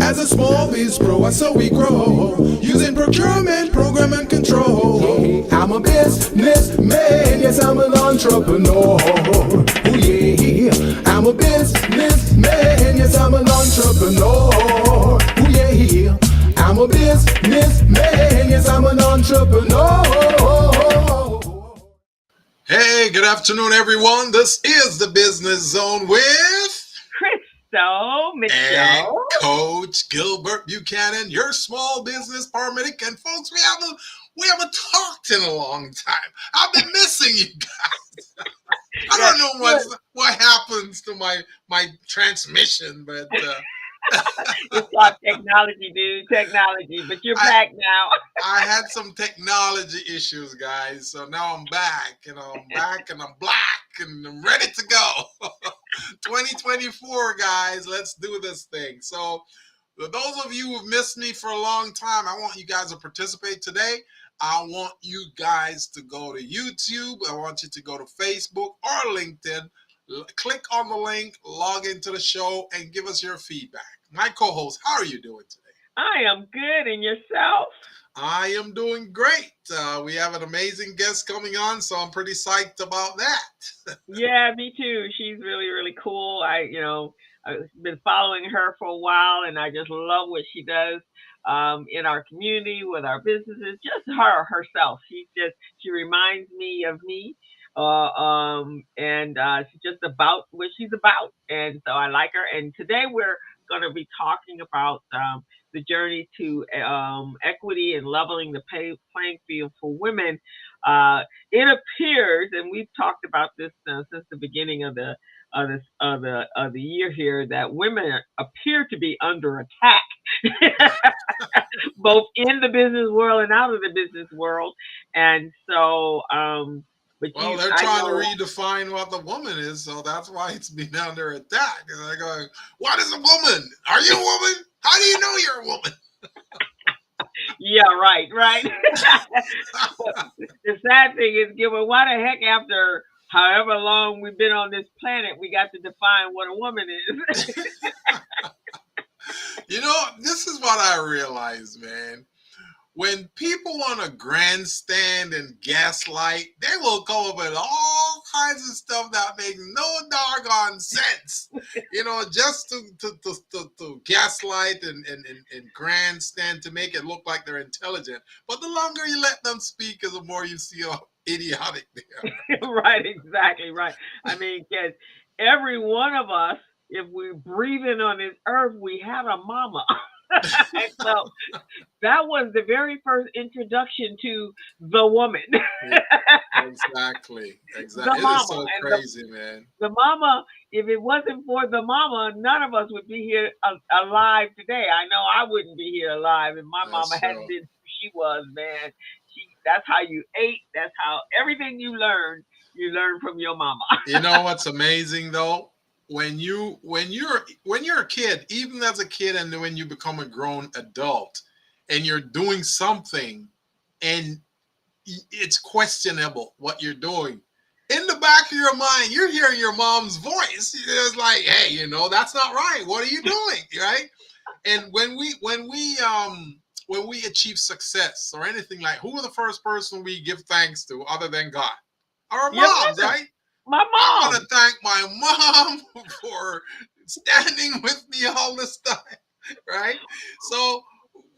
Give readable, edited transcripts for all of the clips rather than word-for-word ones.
As a small biz pro, and so we grow. Using procurement, program, and control. I'm a businessman, yes, I'm an entrepreneur. Oh yeah, I'm a businessman, yes, I'm an entrepreneur. Oh yeah, I'm a businessman, yes, I'm an entrepreneur. Hey, good afternoon, everyone. This is the Business Zone with Crystal and Mitchell. Coach Gilbert Buchanan, your small business paramedic. And folks, we haven't talked in a long time. I've been missing you guys. I don't know what happens to my transmission, but It's called technology, dude. Technology. But you're back now. I had some technology issues, guys. So now I'm back, and I'm back, and I'm black, and I'm ready to go. 2024, guys. Let's do this thing. So, for those of you who've missed me for a long time, I want you guys to participate today. I want you guys to go to YouTube. I want you to go to Facebook or LinkedIn. Click on the link, log into the show, and give us your feedback. My co-host, how are you doing today? I am good. And yourself? I am doing great. We have an amazing guest coming on, so I'm pretty psyched about that. Yeah, me too. She's really, really cool. I've been following her for a while, and I just love what she does in our community with our businesses. Just her herself. She reminds me of me. And she's just about what she's about, and so I like her. And today we're going to be talking about the journey to equity and leveling the playing field for women. It appears, and we've talked about this since the beginning of the year here, that women appear to be under attack, both in the business world and out of the business world, and so. Well, they're trying to redefine what the woman is, so that's why it's been under attack. And they're going, "What is a woman? Are you a woman? How do you know you're a woman?" Yeah, right. The sad thing is, Gilbert, why the heck, after however long we've been on this planet, we got to define what a woman is? You know, this is what I realized, man. When people want to grandstand and gaslight, they will come up with all kinds of stuff that makes no doggone sense. You know, just to gaslight and grandstand to make it look like they're intelligent. But the longer you let them speak, the more you see how idiotic they are. Right, exactly right. I mean, because every one of us, if we're breathing on this earth, we have a mama. So that was the very first introduction to the woman. Exactly. The It is mama. so And crazy, man. the mama, if it wasn't for the mama, none of us would be here alive today. I know I wouldn't be here alive if my That's mama hadn't true. been who she was, man. That's how you ate. That's how everything you learn from your mama. You know what's amazing though? When you're a kid, even as a kid, and when you become a grown adult, and you're doing something, and it's questionable what you're doing. In the back of your mind, you're hearing your mom's voice. It's like, hey, that's not right. What are you doing, right? And when we achieve success or anything, like, who are the first person we give thanks to other than God? Our Your moms, mother, right? my I want mom. to thank my mom for standing with me all this time, right? So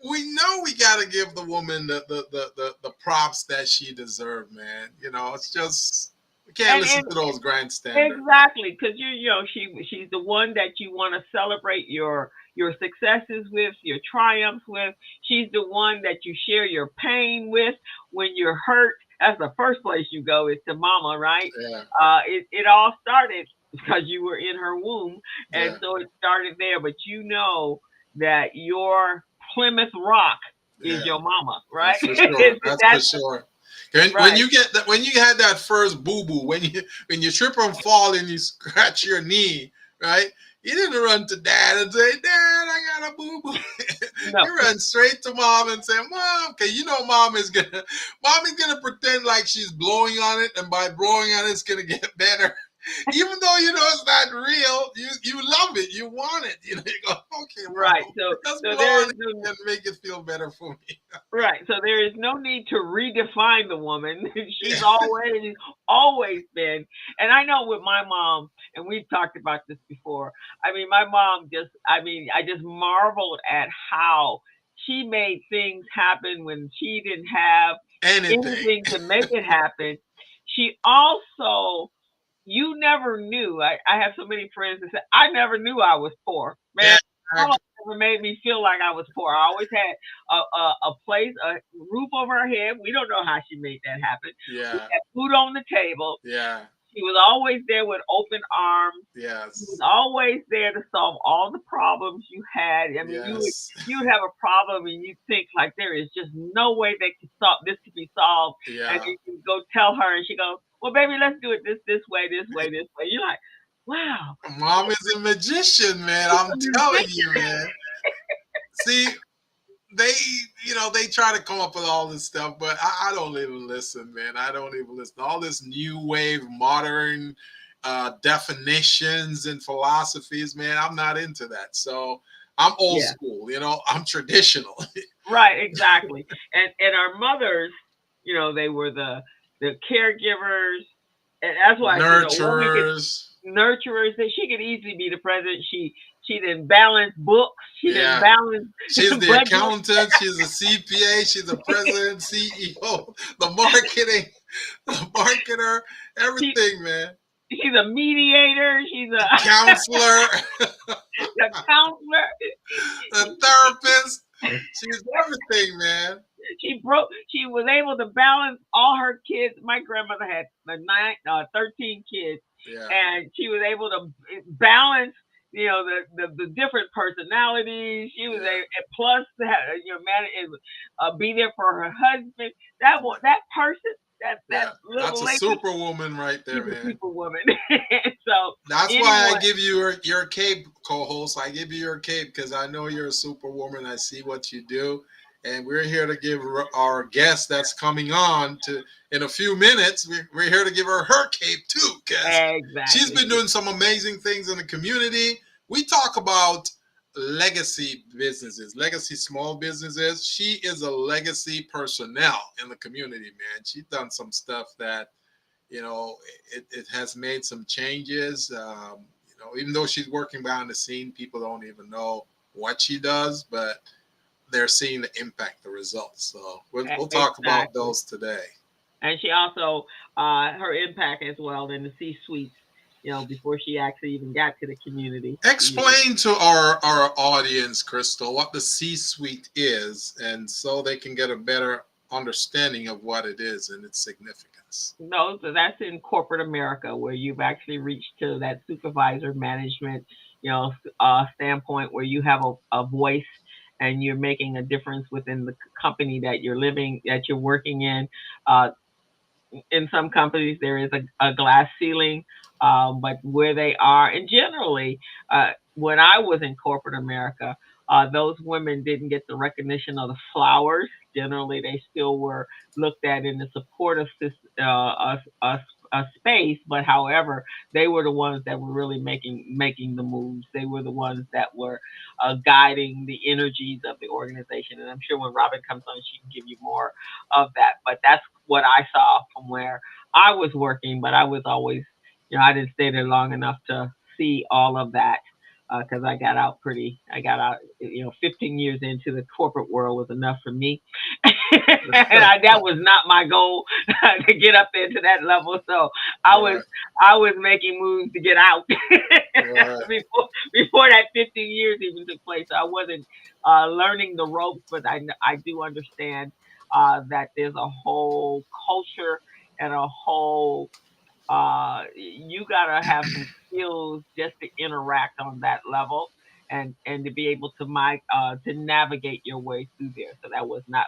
we know we got to give the woman the props that she deserves, man. It's just we can't listen And to those grandstanders. exactly, because she's the one that you want to celebrate your successes with, your triumphs with. She's the one that you share your pain with when you're hurt. That's the first place you go is to mama, right? Yeah, It all started because you were in her womb, and yeah, so it started there. But you know that your Plymouth Rock is yeah. your mama, right? That's for sure. That's for sure. When Right. you get that, when you had that first boo boo, when you trip and fall and you scratch your knee, right? You didn't run to dad and say, "Dad, I got a boo boo." No. You run straight to mom and say, "Mom," okay, mom is gonna pretend like she's blowing on it, and by blowing on it, it's gonna get better. Even though you know it's not real, you love it. You want it. You know, you go, okay, Right. mom, So let's so blow there on is it no and make it feel better for me. right. So there is no need to redefine the woman. She's Yeah, always been. And I know with my mom, and we've talked about this before. I mean, my mom just. I mean, I just marveled at how she made things happen when she didn't have anything. anything to make it happen. She also, you never knew. I have so many friends that say, I never knew I was poor. Yeah, Man, mama never made me feel like I was poor. I always had a place, a roof over her head. We don't know how she made that happen. We yeah, had food on the table. yeah, She was always there with open arms. She was yes, always there to solve all the problems you had. I mean, yes, you would have a problem and you think like there is just no way they could solve this could be solved, and yeah. then you go tell her, and she goes, "Well, baby, let's do it this way, this way, this way." You're like, "Wow, Mom is a magician, man. she's I'm a telling musician." you, man. See, they, they try to come up with all this stuff, but I don't even listen, man. I don't even listen. All this new wave, modern definitions and philosophies, man. I'm not into that. So I'm old Yeah, school. I'm traditional. right, exactly. And our mothers, they were the caregivers, and that's why women could Nurturers. nurturers that she could easily be the president. She didn't balance books. She didn't Yeah. balance She's the budget. accountant. She's the CPA. She's the president, CEO, the marketing, the marketer, she everything, man. she's a mediator. She's The a counselor, a counselor. the therapist. She's everything, man. She was able to balance all her kids. My grandmother had 13 kids, Yeah. and she was able to balance. The different personalities. She was Yeah. plus to have, manage, be there for her husband. That person, that Yeah. That's little a lady, superwoman right she's there, a man. superwoman. So That's why I anyone, give you your cape, co-host. I give you your cape because I know you're a superwoman. I see what you do, and we're here to give our guest that's coming on to in a few minutes. We're here to give her cape too because she's exactly. been doing some amazing things in the community. We talk about legacy businesses, legacy small businesses. She is a legacy personnel in the community, man. She's done some stuff that you know, it has made some changes. Even though she's working behind the scene, people don't even know what she does, but they're seeing the impact, the results. So we'll talk about Exactly. those today. And she also her impact as well in the C suites. Before she actually even got to the community. Explain to our audience, Crystal, what the C-suite is, and so they can get a better understanding of what it is and its significance. No, so that's in corporate America where you've actually reached to that supervisor management, standpoint where you have a voice and you're making a difference within the company that you're working in. Uh, in some companies there is a glass ceiling, but where they are, and generally, when I was in corporate America, those women didn't get the recognition of the flowers. Generally, they still were looked at in the supportive space, but however, they were the ones that were really making the moves. They were the ones that were guiding the energies of the organization. And I'm sure when Robin comes on, she can give you more of that. But that's what I saw from where I was working. But I was always, I didn't stay there long enough to see all of that because I got out, 15 years into the corporate world was enough for me. That was not my goal to get up there to that level. So I was, Right, I was making moves to get out right, before that 15 years even took place. I wasn't learning the ropes, but I do understand that there's a whole culture and a whole you gotta have some skills just to interact on that level and to be able to navigate your way through there. So that was not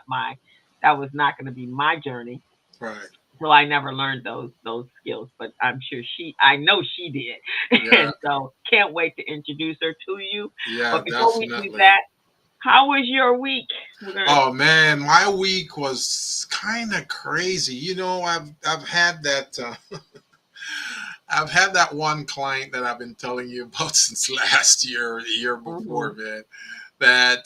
going to be my journey. right. So I never learned those skills, but I know she did, Yeah, and so can't wait to introduce her to you. yeah, But before we do definitely. that, how was your week? We're gonna. Oh man, my week was kind of crazy. I've had that. I've had that one client that I've been telling you about since last year, the year Hmm. before, man. That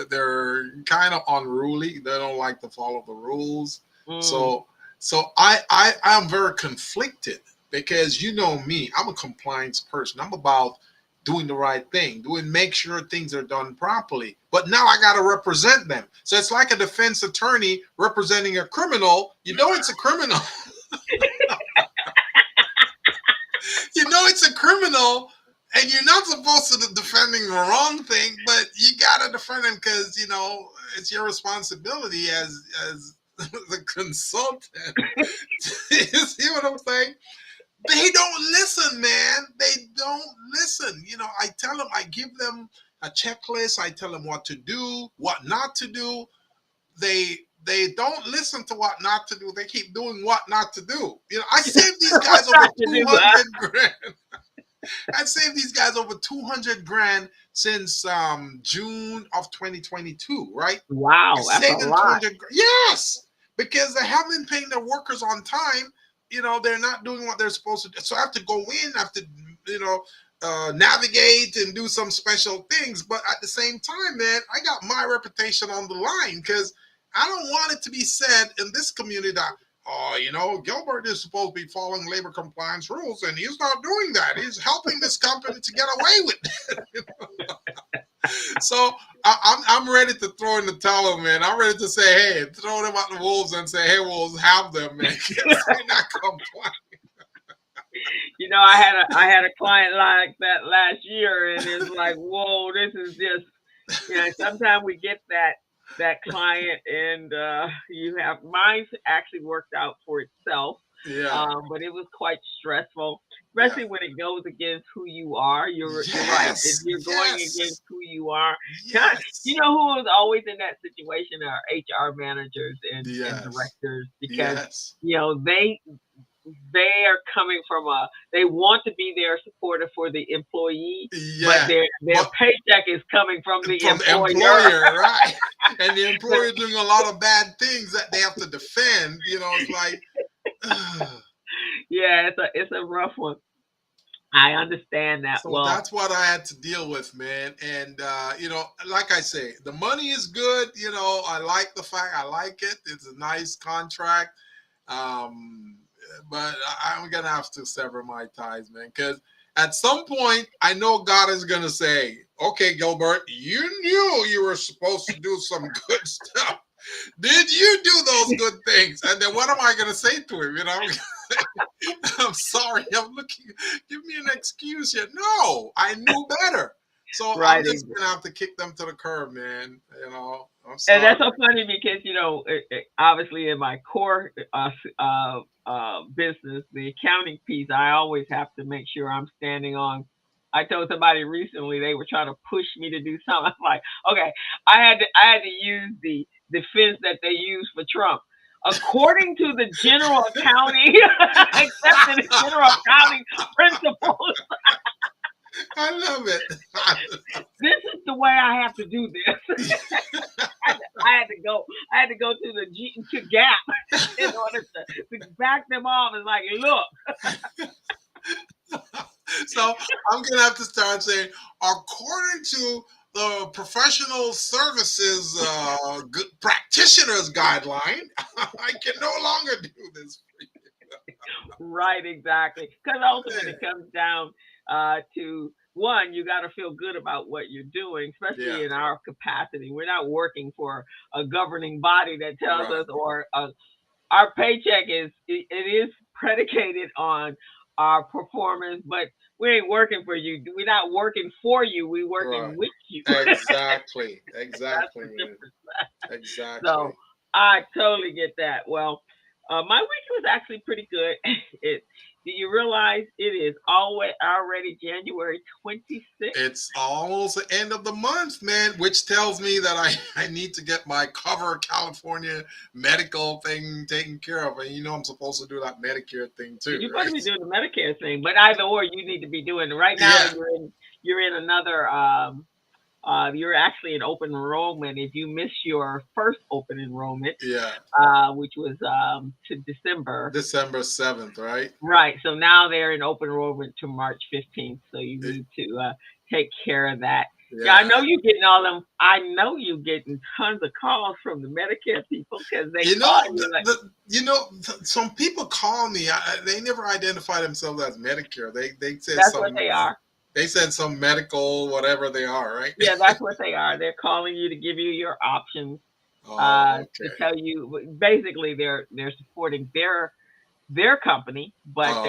they're kind of unruly. They don't like to follow the rules. Mm. So I'm very conflicted because you know me, I'm a compliance person. I'm about doing the right thing, doing make sure things are done properly. But now I got to represent them. So it's like a defense attorney representing a criminal. You know it's a criminal. You know it's a criminal, and you're not supposed to be defending the wrong thing, but you gotta defend him because it's your responsibility as the consultant. You see what I'm saying? They don't listen, man. They don't listen. I tell them, I give them a checklist. I tell them what to do, what not to do. They don't listen to what not to do. They keep doing what not to do. I saved these What guys over not to do? 200 grand. I've saved these guys over 200 grand since June of 2022, right? I Wow, that's a saved them lot. 200 grand. Yes, because they haven't been paying their workers on time. They're not doing what they're supposed to do. So I have to go in, I have to, navigate and do some special things. But at the same time, man, I got my reputation on the line because I don't want it to be said in this community that, oh, Gilbert is supposed to be following labor compliance rules, and he's not doing that. He's helping this company to get away with it. So I'm ready to throw in the towel, man. I'm ready to say, hey, throw them at the wolves and say, hey, wolves, have them, man, because they're not complying. I had a client like that last year, and it's like, whoa, this is just, sometimes we get that client, and you have mine's actually worked out for itself, Yeah, but it was quite stressful, yeah. especially when it goes against who you are. You're right. If Yes, you're going against yes, who you are, you yes, know who is always in that situation are HR managers and yes, directors, because yes. they are coming from they want to be there supporter for the employee, but Yeah, their but paycheck is coming from the from the employer. employer, right? And the But employer doing a lot of bad things that they have to defend. It's like, yeah, it's a rough one. I understand that so well. that's what I had to deal with, man. And like I say, the money is good. I like the fact, I like it. It's a nice contract. Um, but I'm gonna have to sever my ties, man, because at some point I know God is gonna say, "Okay, Gilbert, you knew you were supposed to do some good stuff. Did you do those good things?" And then what am I gonna say to him? I'm sorry, I'm looking. Give me an excuse here. No, I knew better. So I'm Right. just gonna have to kick them to the curb, man. I'm And sorry. that's so funny because obviously in my core business, the accounting piece, I always have to make sure I'm standing on. I told somebody recently they were trying to push me to do something. I'm like, okay, I had to use the defense that they use for Trump. According to the general accounting, accepted general accounting principles, I love it. this is the way I have to do this. I had to go to the to Gap in order to back them off and like, look, So I'm gonna have to start saying, according to the professional services practitioners guideline, I can no longer do this. right, exactly. Because ultimately it comes down to one, you got to feel good about what you're doing, especially Yeah, in our capacity. We're not working for a governing body that tells right. us, or our paycheck it is predicated on our performance, but we ain't working for you. We're not working for you. We're working Right. with you. Exactly. That's Exactly, the man. difference. So Exactly. I totally get that. Well, my week was actually pretty good. It Do you realize it is already January 26th? It's almost the end of the month, man, which tells me that I need to get my Cover California medical thing taken care of. And I'm supposed to do that Medicare thing too, You're supposed to be right? doing the Medicare thing, but either or, you need to be doing it right now. Yeah. You're in another you're actually in open enrollment if you miss your first open enrollment, Yeah. which was to December. December 7th, right? Right. So now they're in open enrollment to March 15th. So you Y- need to take care of that. Yeah, I Yeah. know you're getting all them. I know you're getting tons of calls from the Medicare people because they You call know, you like, some people call me. They never identify themselves as Medicare. They said that's what some. they are. They said some medical, whatever they are, right? Yeah, that's what they are. They're calling you to give you your options, Oh, to okay. tell you. Basically, they're supporting their company, but Oh,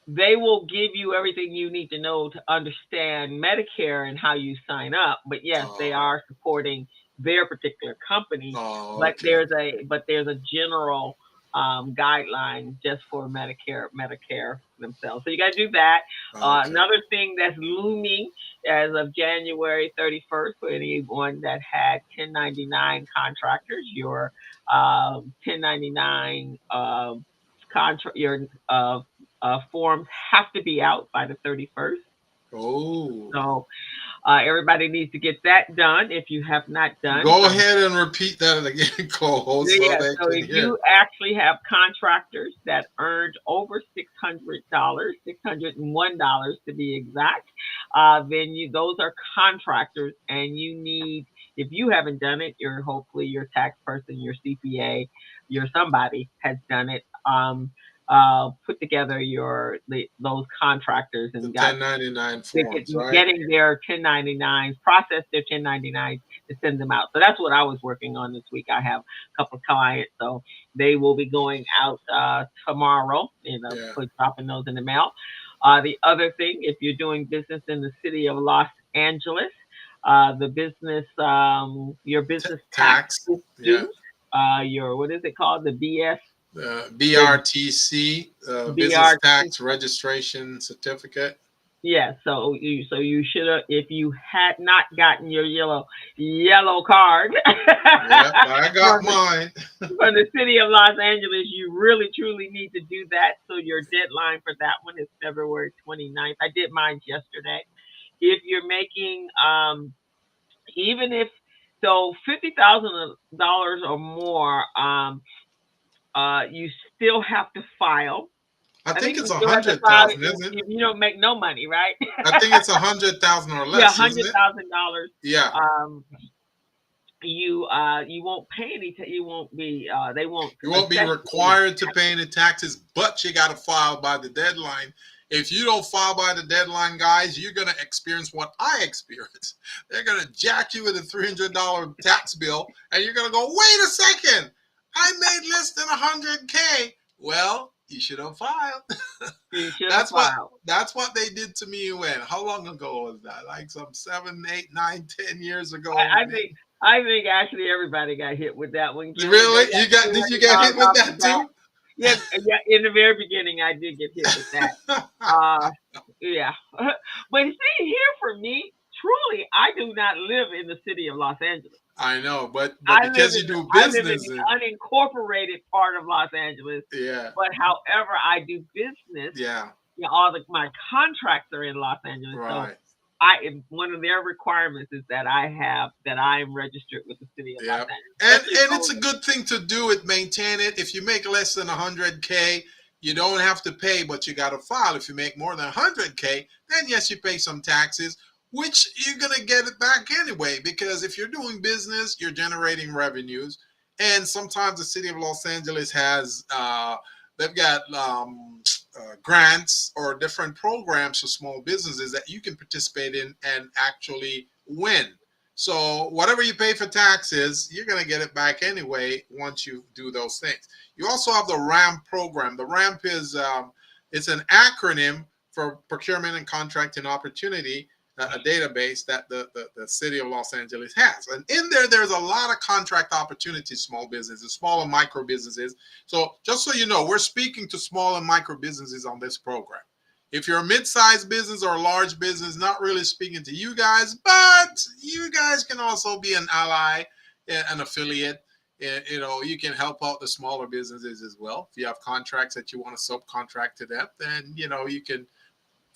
they will give you everything you need to know to understand Medicare and how you sign up. But yes, they oh, are supporting their particular company. oh, But okay. there's a general guideline just for Medicare themselves. So you got to do that. Okay. Another thing that's looming as of January 31st for anyone that had 1099 contractors, your 1099 contract, your forms have to be out by the 31st. Oh, So everybody needs to get that done if you have not done. go So ahead and repeat that again, co-host, so yeah, they so can if hear. you actually have contractors that earned over $600, $601 to be exact, then those are contractors, and you need, if you haven't done it, hopefully your tax person, your CPA, your somebody has done it. Put together those contractors The and got 1099 they forms, could right? getting their 1099s, process their 1099s to send them out. So that's what I was working on this week. I have a couple of clients, so they will be going out tomorrow, Yeah. put dropping those in the mail. The other thing, if you're doing business in the city of Los Angeles, the business your business tax Tax. is Yeah. due. Your what is it called? The BRTC, Business BRT. Tax Registration Certificate. Yeah, so you should have, if you had not gotten your yellow card Yep, I got from the mine. from the city of Los Angeles, you really truly need to do that. So your deadline for that one is February 29th. I did mine yesterday. If you're making even if so $50,000 or more, you still have to file. I I think think it's you a still have to hundred file thousand, isn't it? if you don't make no money, right? I think it's 100,000 or Yeah, less, isn't hundred it? thousand dollars. Yeah. Um, you won't pay any. You won't be. They won't You won't be assess you any required to pay taxes. any taxes, but you got to file by the deadline. If you don't file by the deadline, guys, you're going to experience what I experienced. They're going to jack you with a $300 tax bill, and you're going to go, wait a second, I made less than 100K. Well, you should have filed. You should have that's what filed. that's what they did to me. When? How long ago was that? Like some 7, 8, 9, 10 years ago. I think. I think actually everybody got hit with that one. When they Really? got You got? three Did you hundred get dollars hit with off the that bat. too? Yeah, yeah. In the very beginning, I did get hit with that. Uh, yeah. But see, here for me, truly, I do not live in the city of Los Angeles. I know, but I live because you in do I live in business, the and unincorporated part of Los Angeles. yeah, But however, I do business. yeah, My contracts are in Los Angeles, so right, one of their requirements is that I am registered with the city of Los yeah, Angeles, especially and it's those. a good thing to do it, maintain it. If you make less than 100K, you don't have to pay, but you got to file. If you make more than 100K, then yes, you pay some taxes, which you're gonna get it back anyway. Because if you're doing business, you're generating revenues, and sometimes the city of Los Angeles has they've got grants or different programs for small businesses that you can participate in and actually win. So whatever you pay for taxes, you're going to get it back anyway once you do those things. You also have the RAMP program. The RAMP is it's an acronym for Procurement and Contracting Opportunity, a database that the city of Los Angeles has. And in there, there's a lot of contract opportunities, small businesses, small and micro businesses. So just so you know, we're speaking to small and micro businesses on this program. If you're a mid-sized business or a large business, not really speaking to you guys, but you guys can also be an ally, an affiliate. You can help out the smaller businesses as well. If you have contracts that you want to subcontract to them, then you can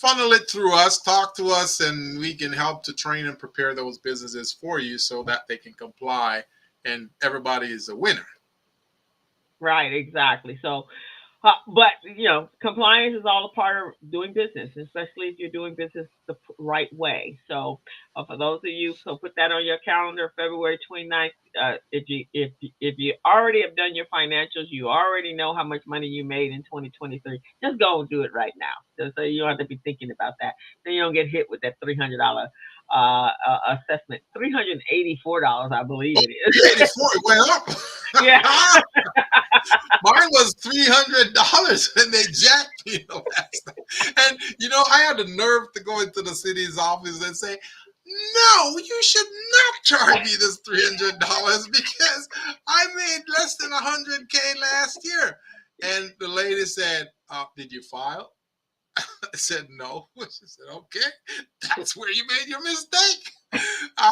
funnel it through us, talk to us, and we can help to train and prepare those businesses for you so that they can comply and everybody is a winner. Right, exactly. So, but compliance is all a part of doing business, especially if you're doing business the right way. So, for those of you, so put that on your calendar, February 29th. If you already have done your financials, you already know how much money you made in 2023. Just go and do it right now, so you don't have to be thinking about that. Then you don't get hit with that $300 assessment. $384, I believe it is. 84, it went up. Yeah. Mine was $300 and they jacked me the last time. And I had the nerve to go into the city's office and say, no, you should not charge me this $300 because I made less than 100K last year. And the lady said, did you file? I said, no. She said, okay, that's where you made your mistake. I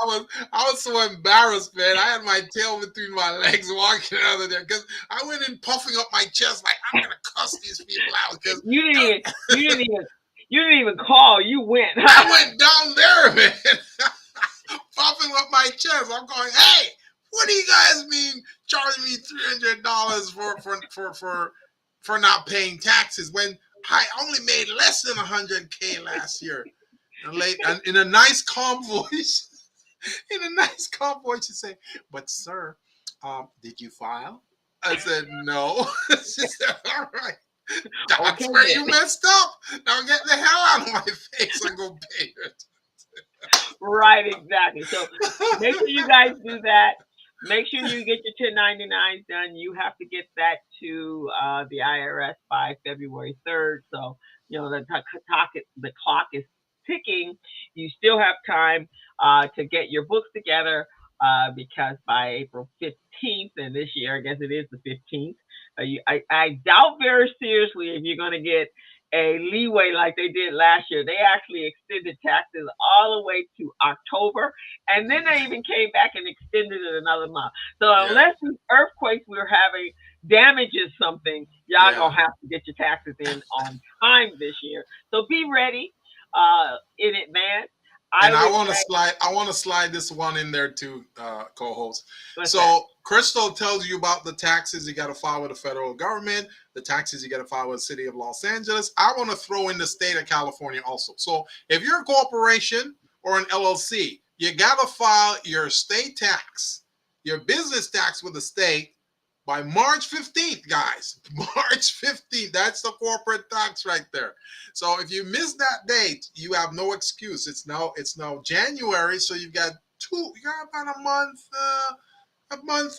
was so embarrassed, man. I had my tail between my legs walking out of there because I went in puffing up my chest like I'm gonna cuss these people out because you didn't even call. You went. I went down there, man, puffing up my chest. I'm going, hey, what do you guys mean charging me $300 for not paying taxes when I only made less than 100K last year? And in a nice, calm voice. In a nice, calm voice, you say, but sir, did you file? I said, no. She said, all right. That's Okay, where then. you messed up. Now get the hell out of my face and go pay it. Right, exactly. So make sure you guys do that. Make sure you get your 1099s done. You have to get that to the IRS by February 3rd. So, the clock is ticking. You still have time to get your books together because by April 15th, and this year, I guess it is the 15th, I doubt very seriously if you're going to get a leeway like they did last year. They actually extended taxes all the way to October, and then they even came back and extended it another month. So unless these earthquakes we're having damages something, y'all gonna have to get your taxes in on time this year. So be ready in advance. And I want to slide this one in there too, co-host. So Crystal tells you about the taxes you got to file with the federal government, the taxes you got to file with the city of Los Angeles. I want to throw in the state of California also. So if you're a corporation or an LLC, you got to file your state tax, your business tax with the state by March 15th, guys. March 15th. That's the corporate tax right there. So if you miss that date, you have no excuse. It's now January, so you got about a month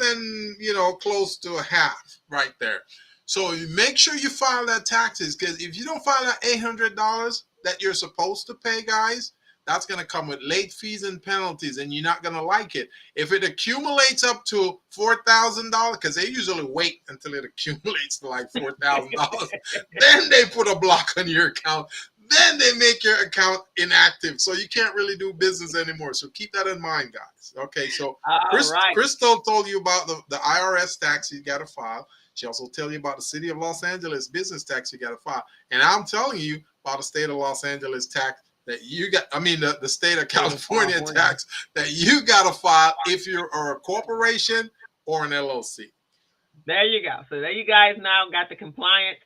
and close to a half right there. So you make sure you file that taxes, because if you don't file that $800 that you're supposed to pay, guys, that's going to come with late fees and penalties, and you're not going to like it. If it accumulates up to $4,000, because they usually wait until it accumulates to like $4,000, then they put a block on your account. Then they make your account inactive, so you can't really do business anymore. So keep that in mind, guys. Okay, so Crystal told you about the IRS tax you got to file. She also tell you about the city of Los Angeles business tax you got to file. And I'm telling you about the state of Los Angeles tax that you got, the state of California tax that you got to file if you're a corporation or an LLC. There you go. So there you guys now got the compliance.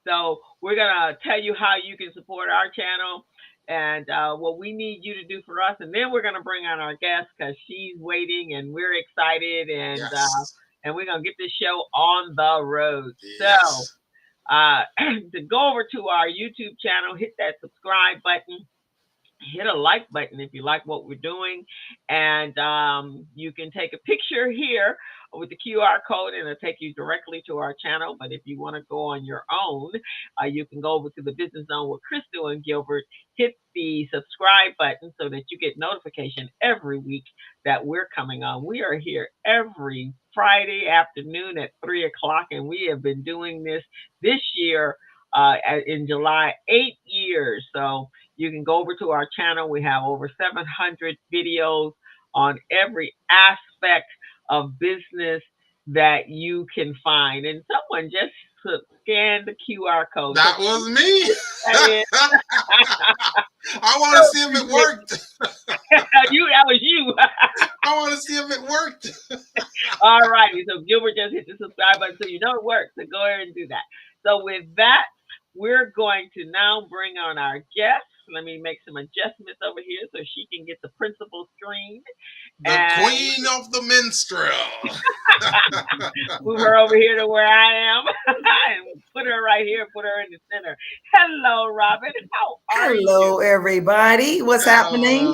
So we're going to tell you how you can support our channel and what we need you to do for us. And then we're going to bring on our guest because she's waiting and we're excited. And and we're going to get this show on the road. Yes. So to go over to our YouTube channel, hit that subscribe button. Hit a like button if you like what we're doing, and you can take a picture here with the QR code and it'll take you directly to our channel. But if you want to go on your own, you can go over to the Business Zone with Crystal and Gilbert, hit the subscribe button so that you get notification every week that we're coming on. We are here every Friday afternoon at 3 o'clock, and we have been doing this year in July, 8 years. So you can go over to our channel. We have over 700 videos on every aspect of business that you can find. And someone just scan the QR code. That was me. And I want to see if it worked. that was you. I want to see if it worked. All righty. So Gilbert just hit the subscribe button, so you know it works. So go ahead and do that. So with that, we're going to now bring on our guest. Let me make some adjustments over here so she can get the principal screen. The queen of the minstrel. Move her over here to where I am and put her right here, put her in the center. Hello, Robin. How are you? Hello, everybody. What's happening?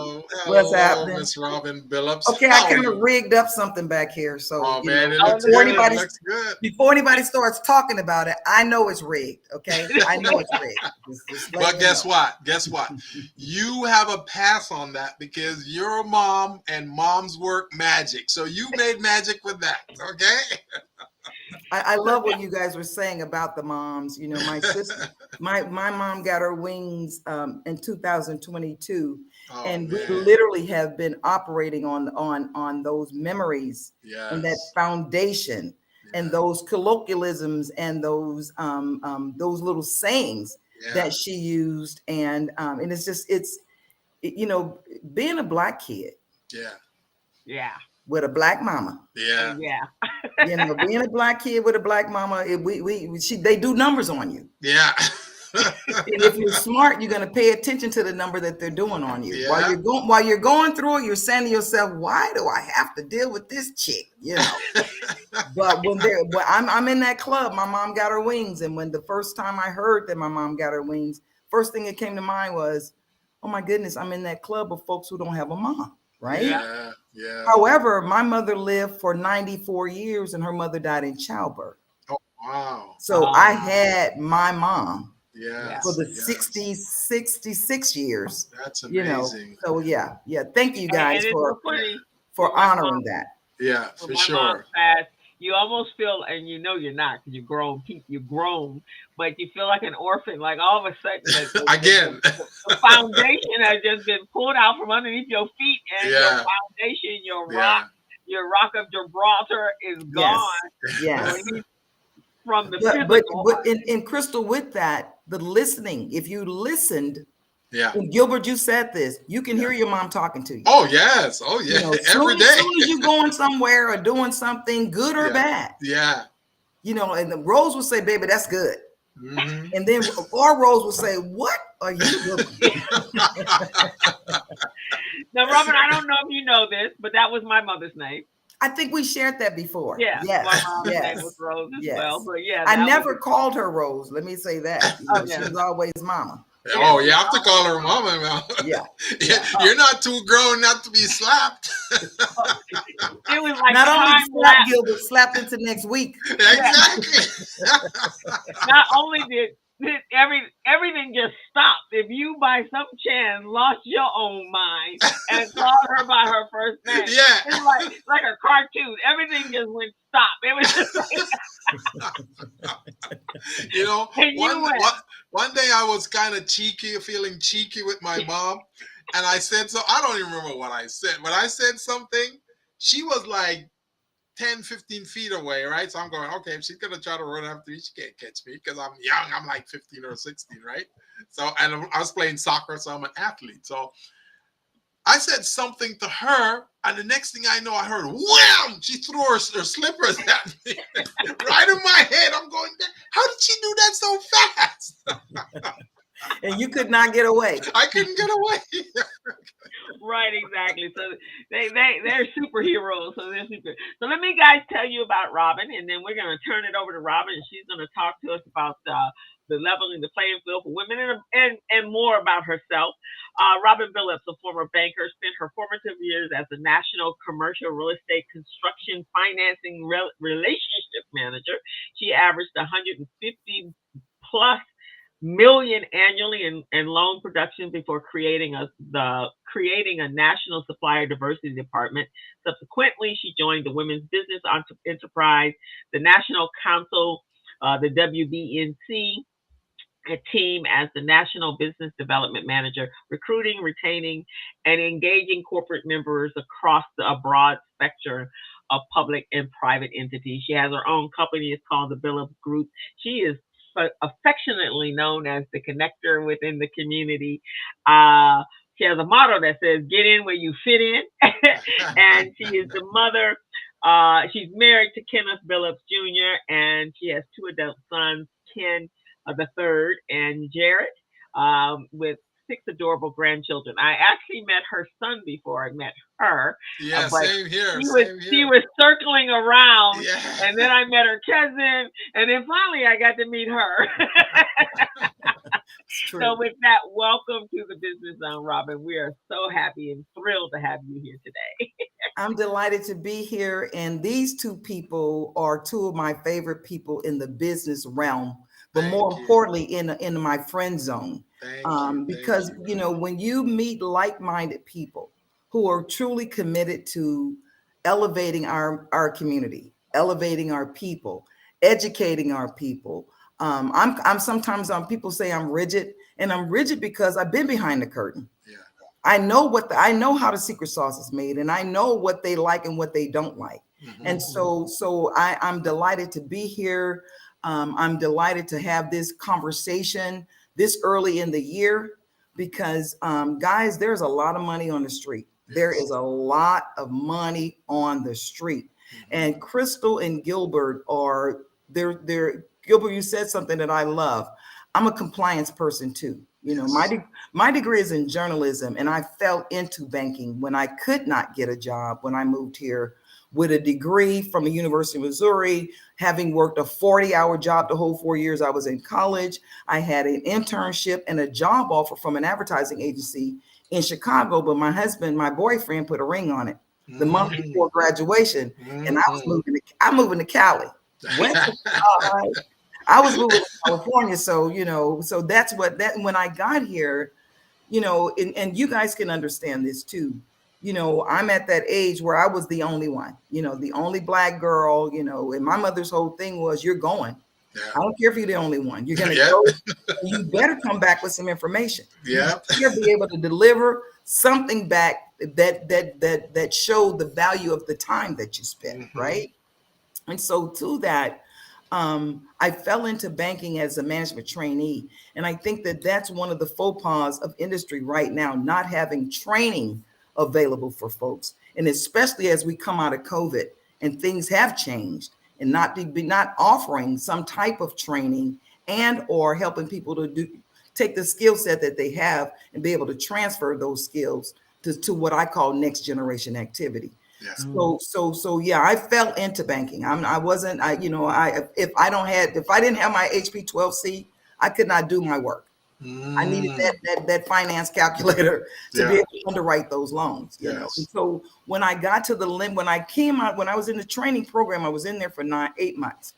What's happening? Miss Robin Billups. Okay, I kind of rigged up something back here. So, oh, man, it looks before good. anybody, It looks good. Before anybody starts talking about it, I know it's rigged. Okay, I know it's rigged. But guess what? Guess what? You have a pass on that because you're a mom and moms work magic. So you made magic with that. Okay. I love what you guys were saying about the moms. You know, my sister, my mom got her wings in 2022, and we literally have been operating on those memories and that foundation and those colloquialisms and those little sayings that she used, and it's just you know, being a Black kid. Yeah. With a Black mama. Yeah. You know, being a Black kid with a Black mama, they do numbers on you. Yeah. And if you're smart, you're gonna pay attention to the number that they're doing on you. Yeah. While you're going through it, you're saying to yourself, "Why do I have to deal with this chick?" You know. But when I'm in that club, my mom got her wings, and when the first time I heard that my mom got her wings, first thing that came to mind was, "Oh my goodness, I'm in that club of folks who don't have a mom." Right? Yeah. However, my mother lived for 94 years and her mother died in childbirth. Oh, wow. So I had my mom for the 66 years. That's amazing. You know, so yeah. Thank you guys for honoring that. Yeah, for sure. You almost feel, and you know you're not because you're grown, but you feel like an orphan. Like all of a sudden, again, the foundation has just been pulled out from underneath your feet, and your foundation, your rock of Gibraltar is gone. Yes. From the physical. But in Crystal, with that, the listening. If you listened. And Gilbert, you said this. You can hear your mom talking to you. Oh yes, you know, every day. As soon as you're going somewhere or doing something good or bad. Yeah. You know, and the Rose will say, "Baby, that's good." Mm-hmm. And then our Rose will say, "What are you doing?" Now, Robin, I don't know if you know this, but that was my mother's name. I think we shared that before. Yeah. Yes. My mom's name was Rose as well. But I never called her Rose. Let me say that. You know, she was always Mama. Oh, you have to call her mama now. Yeah. You're not too grown not to be slapped. It was like not only slapped, Gilbert, slapped into next week. Exactly. Not only did everything just stopped. If you by some chance lost your own mind and called her by her first name, it's like a cartoon. Everything just went stop. It was just you know, one day I was kind of feeling cheeky with my mom, and I said I don't even remember what I said, but I said something. She was like 10, 15 feet away, right? So I'm going, okay, if she's going to try to run after me, she can't catch me because I'm young. I'm like 15 or 16, right? So, and I was playing soccer, so I'm an athlete. So I said something to her, and the next thing I know, I heard, wham! She threw her slippers at me right in my head. I'm going, how did she do that so fast? And you could not get away. I couldn't get away. Right, exactly. So they're superheroes. So they're super. So let me guys tell you about Robin, and then we're gonna turn it over to Robin, and she's gonna talk to us about the leveling the playing field for women and more about herself. Robin Billups, a former banker, spent her formative years as a national commercial real estate construction financing relationship manager. She averaged 150 plus million annually in loan production before creating a national supplier diversity department. Subsequently, she joined the Women's Business Enterprise, the National Council, the WBNC, a team as the National Business Development Manager, recruiting, retaining, and engaging corporate members across a broad spectrum of public and private entities. She has her own company. It's called the Billups Group. She is affectionately known as the connector within the community. She has a motto that says, "Get in where you fit in." And she is the mother. She's married to Kenneth Billups Jr., and she has two adult sons, Ken the third and Jared, with 6 adorable grandchildren. I actually met her son before I met her. Yeah, But same here. she was circling around, Yeah. and then I met her cousin, and then finally I got to meet her. So with that, welcome to the Business Zone, Robin. We are so happy and thrilled to have you here today. I'm delighted to be here. And these two people are two of my favorite people in the business realm, but more importantly, in my friend zone. Because, you know, when you meet like-minded people who are truly committed to elevating our community, elevating our people, educating our people. I'm sometimes people say I'm rigid, and I'm rigid because I've been behind the curtain. Yeah. I know how the secret sauce is made, and I know what they like and what they don't like. And so I'm delighted to be here. I'm delighted to have this conversation this early in the year because, guys, there's a lot of money on the street. Yes. There is a lot of money on the street. And Crystal and Gilbert are they're Gilbert, you said something that I love. I'm a compliance person too. You know, my degree is in journalism, and I fell into banking when I could not get a job when I moved here with a degree from the University of Missouri, having worked a 40-hour job the whole 4 years I was in college. I had an internship and a job offer from an advertising agency in Chicago, but my boyfriend put a ring on it the month before graduation, and I'm moving to Cali. I was moving to California, so that's when I got here, and you guys can understand this too. I'm at that age where I was the only one, the only Black girl, and my mother's whole thing was, you're going. Yeah. I don't care if you're the only one. You're going to go. You better come back with some information. Yeah, you better be able to deliver something back that showed the value of the time that you spent, right? And so to that, I fell into banking as a management trainee. And I think that that's one of the faux pas of industry right now, not having training available for folks. And especially as we come out of COVID and things have changed, and not offering some type of training and or helping people to take the skill set that they have and be able to transfer those skills to what I call next generation activity. Yes. So yeah, I fell into banking. If I didn't have my HP 12C, I could not do my work. I needed that finance calculator to be able to underwrite those loans. You know. And so when I got to when I was in the training program, I was in there for 8 months,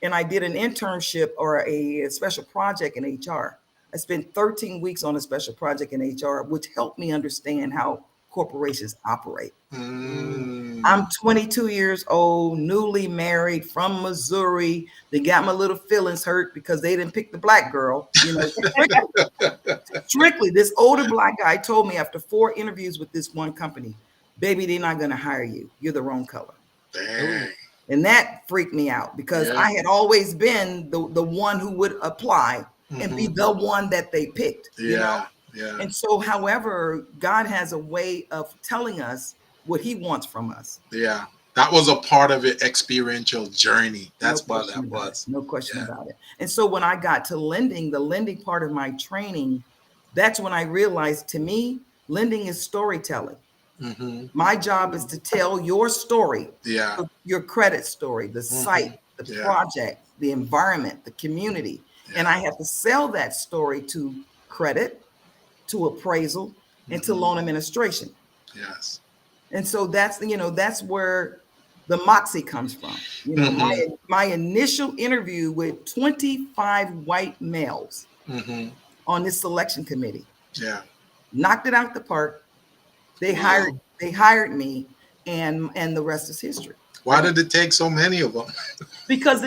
and I did an internship or a special project in HR. I spent 13 weeks on a special project in HR, which helped me understand how corporations operate. I'm 22 years old, newly married from Missouri. They got my little feelings hurt because they didn't pick the Black girl. Strictly, this older Black guy told me after 4 interviews with this one company, baby, they're not going to hire you. You're the wrong color. Dang. And that freaked me out because I had always been the one who would apply and be the one that they picked. Yeah. And so, however, God has a way of telling us what he wants from us. Yeah. That was a part of it, experiential journey. That's what that was. No question about it. And so when I got to lending, the lending part of my training, that's when I realized, to me, lending is storytelling. My job is to tell your story, your credit story, the site, the project, the environment, the community. And I have to sell that story to credit, to appraisal, and to loan administration. Yes. And so that's where the moxie comes from. My initial interview with 25 white males on this selection committee. Yeah. Knocked it out the park. They hired me, and the rest is history. Why did it take so many of them? Because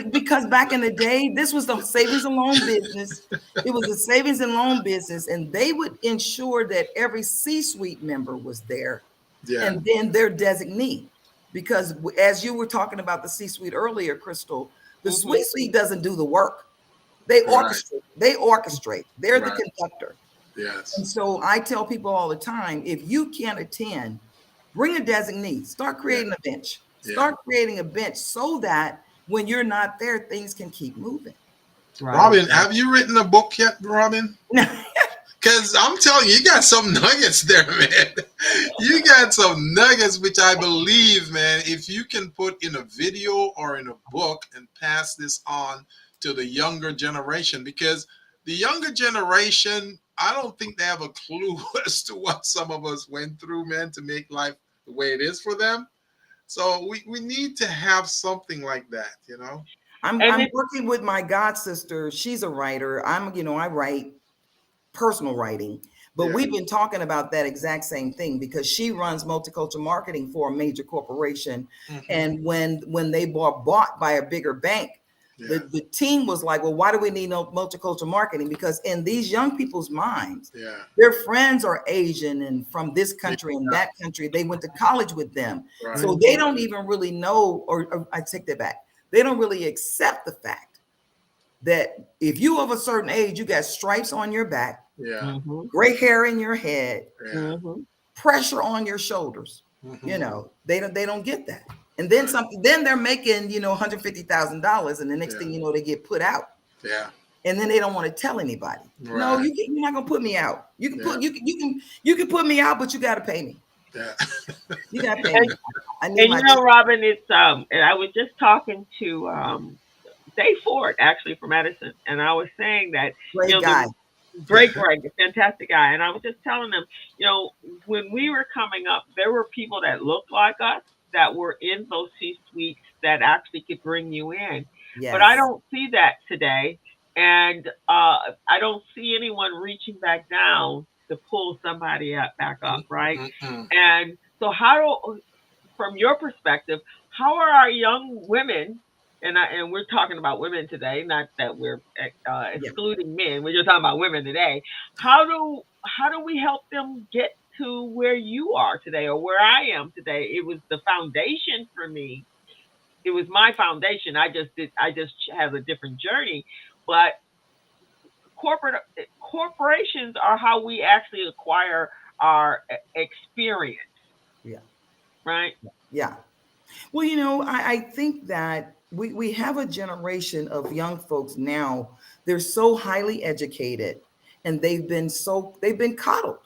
back in the day, this was the savings and loan business. It was a savings and loan business, and they would ensure that every C-suite member was there, Yeah. and then their designee. Because as you were talking about the C-suite earlier, Crystal, the C-suite doesn't do the work. They Right. orchestrate. They orchestrate. They're the Right. conductor. Yes. And so I tell people all the time, if you can't attend, bring a designee. Start creating a bench. Yeah. Start creating a bench so that when you're not there, things can keep moving. Right. Robin, have you written a book yet, Robin? Because I'm telling you, you got some nuggets there, man. You got some nuggets, which I believe, man, if you can put in a video or in a book and pass this on to the younger generation, because the younger generation, I don't think they have a clue as to what some of us went through, man, to make life the way it is for them. So we need to have something like that, you know? I'm working with my god sister. She's a writer. I write personal writing, but we've been talking about that exact same thing because she runs multicultural marketing for a major corporation. And when they were bought by a bigger bank, the team was like, well, why do we need no multicultural marketing? Because in these young people's minds, their friends are Asian and from this country and that country. They went to college with them. Right. So they don't even really know, or I take that back. They don't really accept the fact that if you of a certain age, you got stripes on your back, gray hair in your head, pressure on your shoulders. You know, they don't get that. And then something, then they're making, $150,000, and the next thing you know, they get put out. Yeah. And then they don't want to tell anybody. Right. No, you're not gonna put me out. You can you can put me out, but you got to pay me. Yeah. You got to pay me. Robin, it's and I was just talking to Dave Ford, actually, from Edison, and I was saying that great guy. Great, fantastic guy. And I was just telling them, when we were coming up, there were people that looked like us that were in those C-suites that actually could bring you in. Yes. But I don't see that today. And I don't see anyone reaching back down to pull somebody back up, right? And so from your perspective, how are our young women, and we're talking about women today, not that we're excluding men, we're just talking about women today. How do we help them get to where you are today or where I am today? It was the foundation for me. It was my foundation. I just have a different journey, but corporations are how we actually acquire our experience. Yeah. Right. Yeah. Well, I think that we have a generation of young folks now. They're so highly educated, and they've been coddled.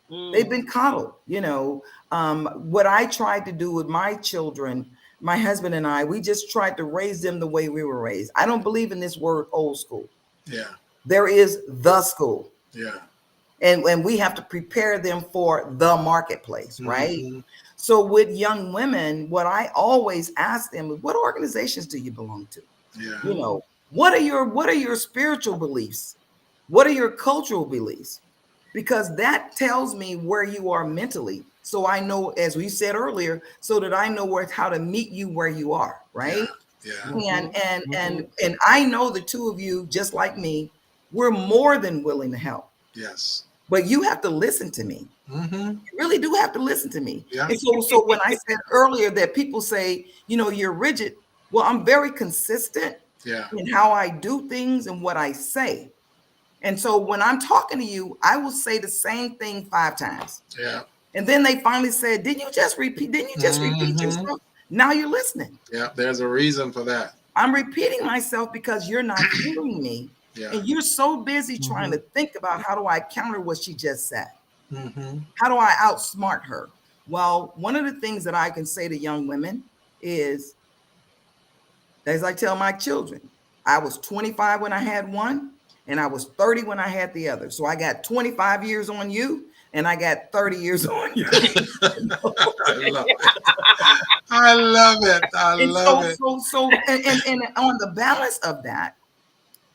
They've been coddled. What I tried to do with my children, my husband and I, we just tried to raise them the way we were raised. I don't believe in this word old school. Yeah. There is the school. Yeah. And we have to prepare them for the marketplace, right? So with young women, what I always ask them is, what organizations do you belong to? Yeah. What are your spiritual beliefs? What are your cultural beliefs? Because that tells me where you are mentally. So I know, as we said earlier, so that I know how to meet you where you are, right? Yeah. And I know the two of you, just like me, we're more than willing to help. Yes. But you have to listen to me. You really do have to listen to me. Yeah. And so when I said earlier that people say, you're rigid, well, I'm very consistent in how I do things and what I say. And so when I'm talking to you, I will say the same thing 5 times. Yeah. And then they finally said, didn't you just repeat yourself? Now you're listening. Yeah, there's a reason for that. I'm repeating myself because you're not hearing me. Yeah. And you're so busy trying to think about, how do I counter what she just said? Mm-hmm. How do I outsmart her? Well, one of the things that I can say to young women is, as I tell my children, I was 25 when I had one, and I was 30 when I had the other. So I got 25 years on you, and I got 30 years on you. I love it. I love it. I love it. And on the balance of that,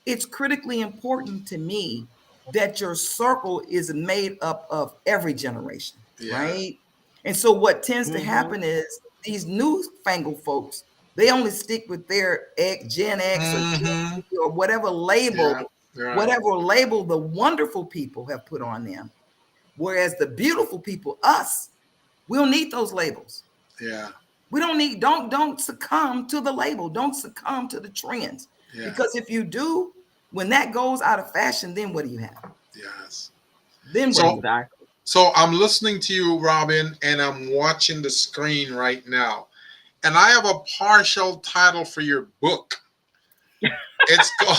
it's critically important to me that your circle is made up of every generation, right? And so what tends to happen is these newfangled folks, they only stick with their Gen X or Gen Mm-hmm. Z or whatever Yeah. label, Right. the wonderful people have put on them. Whereas the beautiful people, us, we don't need those labels. Yeah. We don't need, don't succumb to the label. Don't succumb to the trends. Yeah. Because if you do, when that goes out of fashion, then what do you have? Yes. Then what do So you have? Exactly. so I'm listening to you, Robin, and I'm watching the screen right now. And I have a partial title for your book. It's called,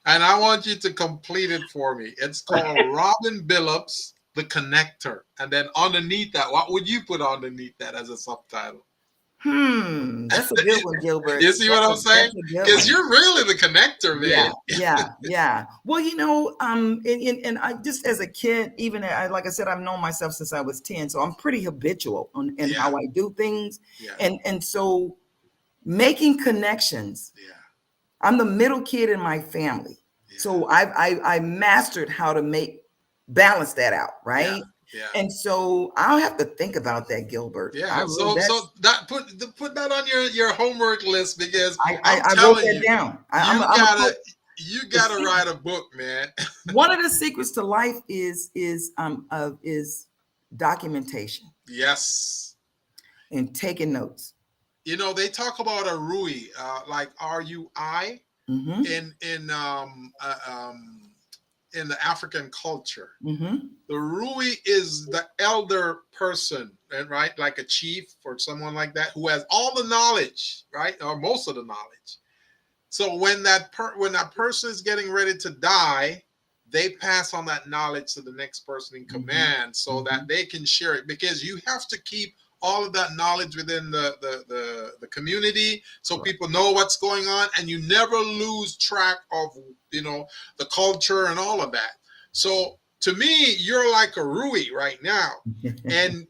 and I want you to complete it for me. It's called Robin Billups, the Connector. And then underneath that, what would you put underneath that as a subtitle? That's a good one, Gilbert. You see what I'm saying? That's a good Because one. you're really the connector, Yeah, man. yeah. Well, and I just as a kid, even like I said, I've known myself since I was 10, so I'm pretty habitual in Yeah, how I do things, yeah, and so making connections. yeah, I'm the middle kid in my family, so yeah, I mastered how to balance that out, yeah, right? yeah. And so I'll have to think about that, Gilbert. Yeah, so that put that on your homework list because I'm I wrote telling that you, down. you I'm a gotta you the gotta secret. write a book, man. One of the secrets to life is documentation Yes. and taking notes. You know, they talk about a RUI, like RUI Mm-hmm. in the African culture. Mm-hmm. The Rui is the elder person, and right, like a chief or someone like that who has all the knowledge, right, or most of the knowledge. So when that person is getting ready to die, they pass on that knowledge to the next person in Mm-hmm. command so Mm-hmm. that they can share it, because you have to keep all of that knowledge within the community so Correct. people know what's going on, and you never lose track of, the culture and all of that. So to me, you're like a Rui right now, and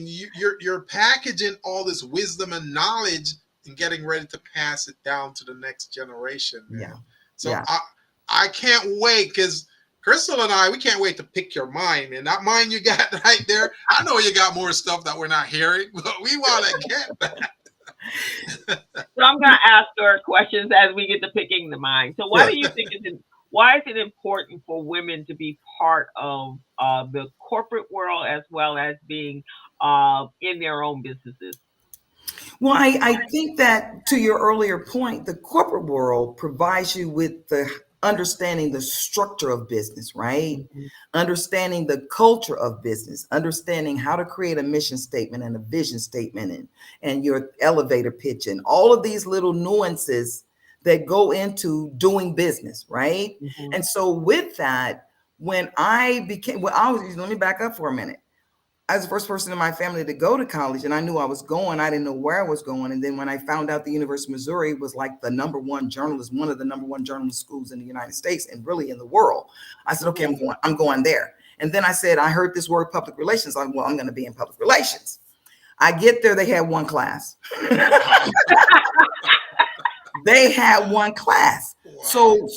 you're packaging all this wisdom and knowledge and getting ready to pass it down to the next generation, Yeah. man. So Yeah. I can't wait, because Crystal and I, we can't wait to pick your mind, and that mind you got right there. I know you got more stuff that we're not hearing, but we want to get that. So I'm going to ask her questions as we get to picking the mind. So why do you think why is it important for women to be part of the corporate world as well as being in their own businesses? Well, I think that to your earlier point, the corporate world provides you with the understanding the structure of business, right? Mhm. Understanding the culture of business, understanding how to create a mission statement and a vision statement and your elevator pitch and all of these little nuances that go into doing business, right? Mhm. And so with that, let me back up for a minute. I was the first person in my family to go to college, and I knew I was going. I didn't know where I was going. And then when I found out the University of Missouri was like one of the number one journalism schools in the United States and really in the world, I said, okay, I'm going there. And then I said, I heard this word public relations. I'm going to be in public relations. I get there, they had one class. They had one class. Wow.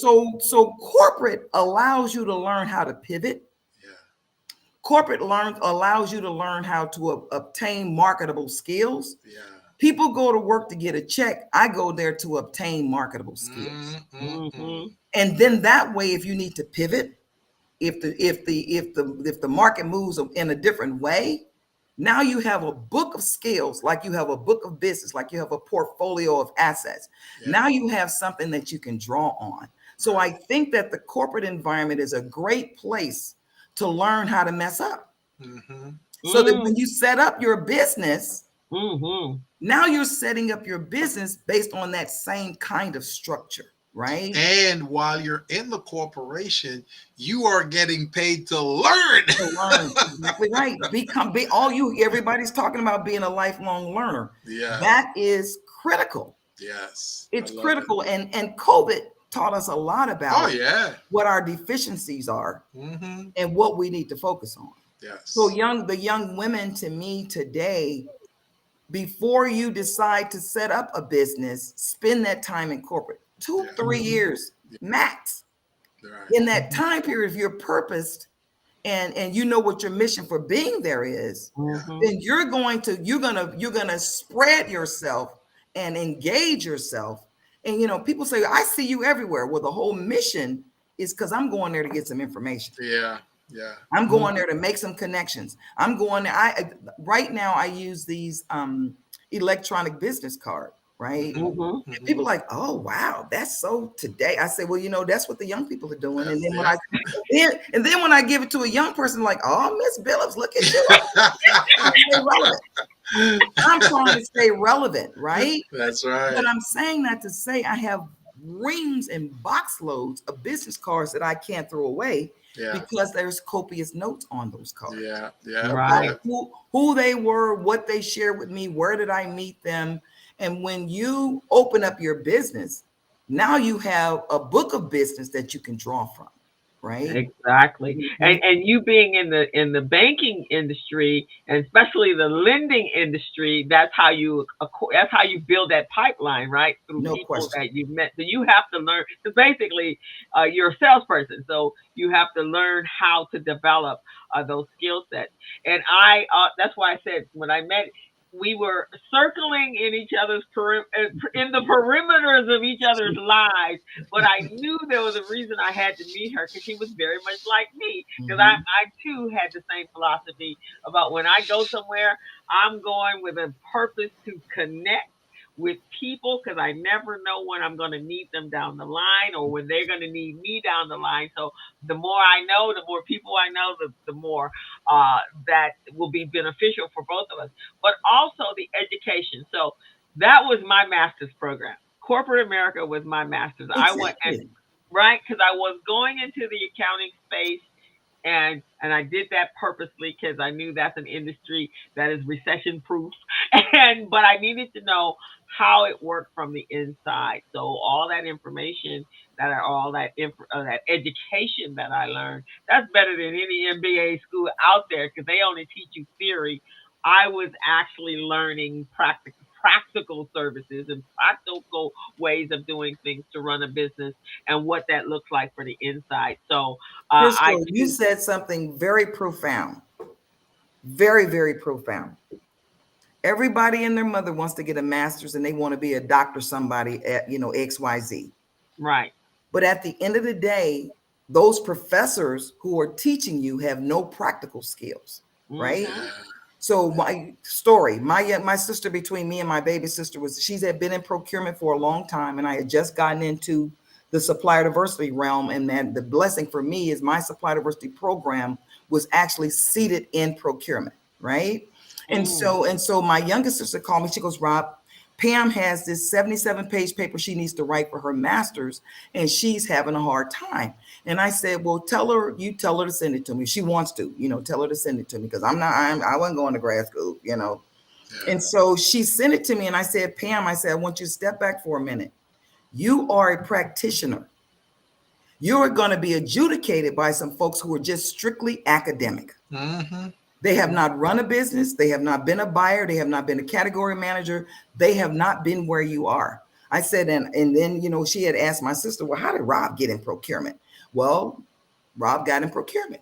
So corporate allows you to learn how to pivot. Yeah. Corporate allows you to learn how to obtain marketable skills. Yeah. People go to work to get a check. I go there to obtain marketable skills. Mhm. And then that way, if you need to pivot, if the market moves in a different way, now you have a book of skills, like you have a book of business, like you have a portfolio of assets. Yeah. Now you have something that you can draw on. So I think that the corporate environment is a great place to learn how to mess up. Mm-hmm. So that when you set up your business, Mhm. now you're setting up your business based on that same kind of structure, right? And while you're in the corporation, you are getting paid to learn. To learn. Exactly right. Everybody's talking about being a lifelong learner. Yeah. That is critical. Yes. It's I love critical. And COVID taught us a lot it. about Oh yeah. what our deficiencies are Mm-hmm. and what we need to focus on. Yes. So the young women to me today, before you decide to set up a business, spend that time in corporate, 2-3 years max. Right. In that time period, if you're purposed and you know what your mission for being there is, then you're gonna spread yourself and engage yourself. And people say, I see you everywhere. Well, the whole mission is because I'm going there to get some information. Yeah. I'm going there to make some connections. I'm going there. Right now I use these electronic business card, right? And people are like, oh wow, that's so today. I say, well, that's what the young people are doing. And then when I give it to a young person, like, oh, Miss Billups, look at you. I'm trying to stay relevant, right? That's right. But I'm saying that to say I have reams and box loads of business cards that I can't throw away. Because there's copious notes on those cards. Right. Who they were, what they shared with me, where did I meet them? And when you open up your business, now you have a book of business that you can draw from, right? Exactly. And you being in the banking industry, and especially the lending industry, that's how you build that pipeline, right? Through people that you've met. So you have to learn, because basically you're a salesperson, so you have to learn how to develop those skill sets. And that's why I said when I met, we were circling in each other's in the perimeters of each other's lives, but I knew there was a reason I had to meet her, because she was very much like me. Because I too had the same philosophy about when I go somewhere, I'm going with a purpose to connect with people, because I never know when I'm going to need them down the line or when they're going to need me down the line. So the more I know, the more people I know, the more that will be beneficial for both of us. But also the education. So that was my master's program. Corporate America was my master's. Exactly. I went, right, because I was going into the accounting space. And I did that purposely because I knew that's an industry that is recession proof. But I needed to know how it worked from the inside. So all that information, that education that I learned, that's better than any MBA school out there, because they only teach you theory. I was actually learning practical services and practical ways of doing things to run a business, and what that looks like for the inside. So Crystal, you said something very profound, very, very profound. Everybody and their mother wants to get a master's and they want to be a doctor, somebody at, XYZ. Right. But at the end of the day, those professors who are teaching you have no practical skills, right? So my story, my sister, between me and my baby sister, she's had been in procurement for a long time, and I had just gotten into the supplier diversity realm. And that the blessing for me is my supplier diversity program was actually seated in procurement, right? And so my youngest sister called me. She goes, Rob, Pam has this 77-page paper she needs to write for her master's, and she's having a hard time. And I said, well, tell her to send it to me. She wants to, tell her to send it to me, because I wasn't going to grad school, And so she sent it to me, and I said, Pam, I want you to step back for a minute. You are a practitioner. You are going to be adjudicated by some folks who are just strictly academic. They have not run a business. They have not been a buyer. They have not been a category manager. They have not been where you are. I said, and then, she had asked my sister, well, how did Rob get in procurement? Well, Rob got in procurement.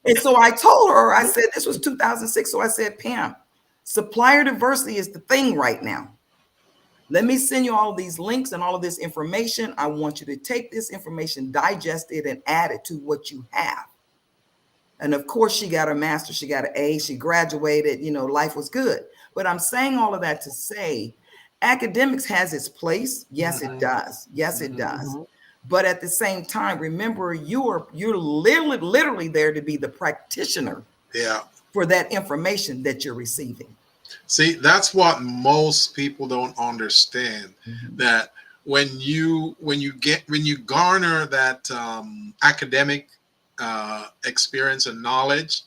And so I told her, I said, this was 2006. So I said, Pam, supplier diversity is the thing right now. Let me send you all of these links and all of this information. I want you to take this information, digest it, and add it to what you have. And of course, she got her master's, she got an A, she graduated, life was good. But I'm saying all of that to say academics has its place. Yes, it does. Yes, it does. But at the same time, remember, you're literally there to be the practitioner for that information that you're receiving. See, that's what most people don't understand, that when you garner that academic experience and knowledge,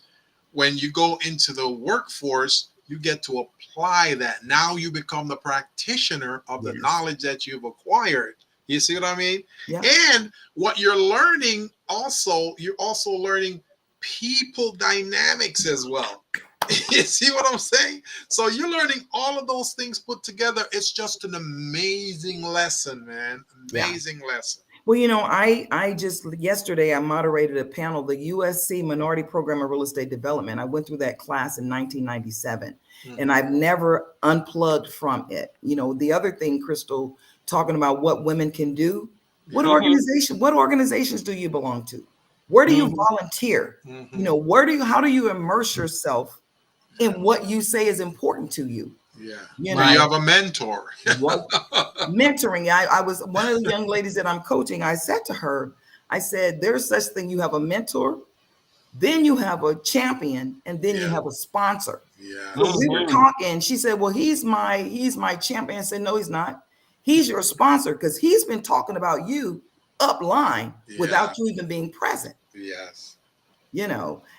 when you go into the workforce, you get to apply that. Now you become the practitioner of the knowledge that you've acquired. You see what I mean? Yeah. And what you're learning also, you're also learning people dynamics as well. You see what I'm saying? So you're learning all of those things put together. It's just an amazing lesson, man. Amazing lesson. Well, I just yesterday I moderated a panel, the USC Minority Program of Real Estate Development. I went through that class in 1997, and I've never unplugged from it. The other thing, Crystal, talking about what women can do. What organizations do you belong to? Where do you volunteer? How do you immerse yourself in what you say is important to you? Yeah. You have a mentor. What mentoring. I was one of the young ladies that I'm coaching. I said to her, I said, there's such thing. You have a mentor, then you have a champion, and then you have a sponsor. Yeah. So we were talking. She said, well, he's my champion. I said, no, he's not. He's your sponsor, because he's been talking about you upline without you even being present. Yes.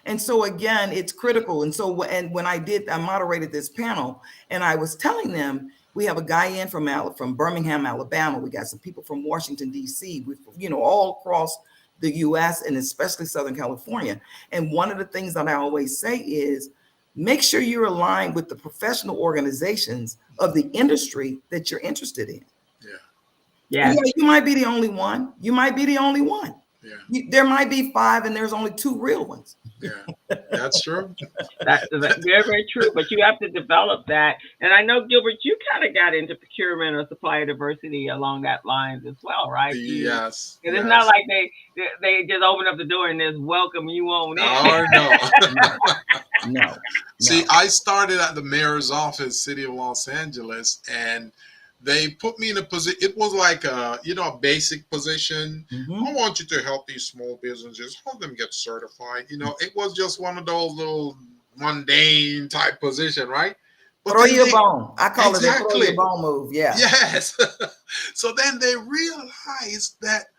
And so again, it's critical. And so, when I moderated this panel, and I was telling them, we have a guy in from Birmingham, Alabama. We got some people from Washington, D.C., all across the U.S. and especially Southern California. And one of the things that I always say is, make sure you're aligned with the professional organizations of the industry that you're interested in. Yeah. You might be the only one. You might be the only one. Yeah. There might be 5 and there's only 2 real ones. Yeah, that's true. That's very, very true. But you have to develop that. And I know, Gilbert, you kind of got into procurement or supplier diversity along that lines as well, right? Yes. And it's not like they just open up the door and just welcome you on in. Oh, no. No. See, I started at the mayor's office, city of Los Angeles, and they put me in a position. It was like a basic position. I want you to help these small businesses, help them get certified. It was just one of those little mundane type position, right? But throw your bone. I call exactly. it a throw your bone move. Yeah. Yes. So then they realized that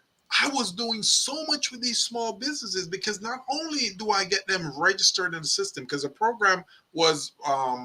I was doing so much with these small businesses, because not only do I get them registered in the system, because the program was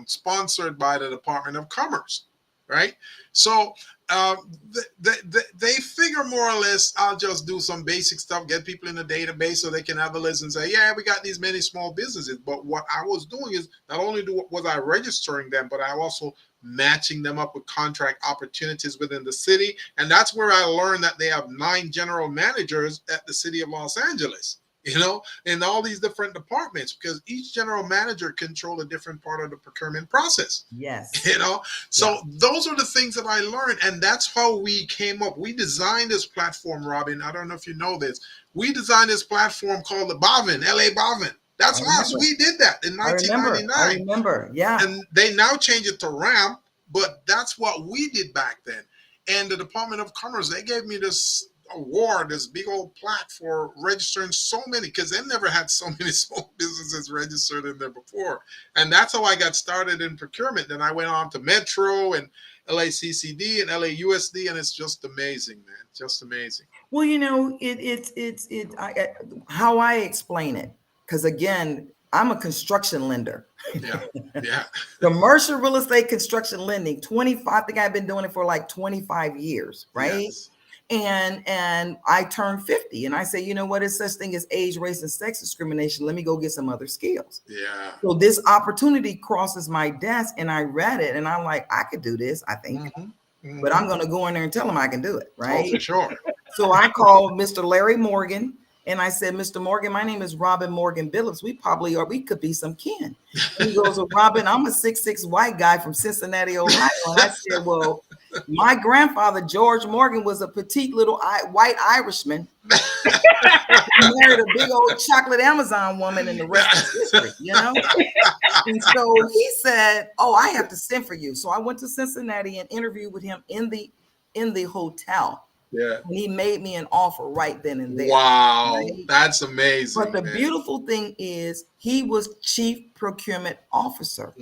sponsored by the Department of Commerce. Right. So they figure more or less, I'll just do some basic stuff, get people in the database so they can have a list and say, yeah, we got these many small businesses. But what I was doing is not only was I registering them, but I also matching them up with contract opportunities within the city. And that's where I learned that they have 9 general managers at the city of Los Angeles. In all these different departments, because each general manager control a different part of the procurement process. Yes. So those are the things that I learned. And that's how we came up. We designed this platform, Robin. I don't know if you know this. We designed this platform called the Bavin, LA Bavin. That's us. We did that in 1999. I remember. Yeah. And they now changed it to RAM, but that's what we did back then. And the Department of Commerce, they gave me this award, this big old plaque for registering so many, because they never had so many small businesses registered in there before. And that's how I got started in procurement. Then I went on to Metro and LACCD and LAUSD, and it's just amazing, man. Just amazing. Well, how I explain it, because again, I'm a construction lender. Yeah. Commercial real estate construction lending, 25. I think I've been doing it for like 25 years, right? Yes. And I turned 50, and I say, you know what? It's such thing as age, race, and sex discrimination. Let me go get some other skills. Yeah. So this opportunity crosses my desk, and I read it, and I'm like, I could do this, I think. But I'm going to go in there and tell him I can do it, right? Oh, for sure. So I called Mr. Larry Morgan, and I said, Mr. Morgan, my name is Robin Morgan Billups. We could be some kin. He goes, well, Robin, I'm a 6'6" white guy from Cincinnati, Ohio. And I said, well, my grandfather, George Morgan, was a petite little white Irishman. He married a big old chocolate Amazon woman, and the rest is history, And so he said, oh, I have to send for you. So I went to Cincinnati and interviewed with him in the hotel. Yeah. And he made me an offer right then and there. Wow. Right? That's amazing. But the beautiful thing is he was chief procurement officer.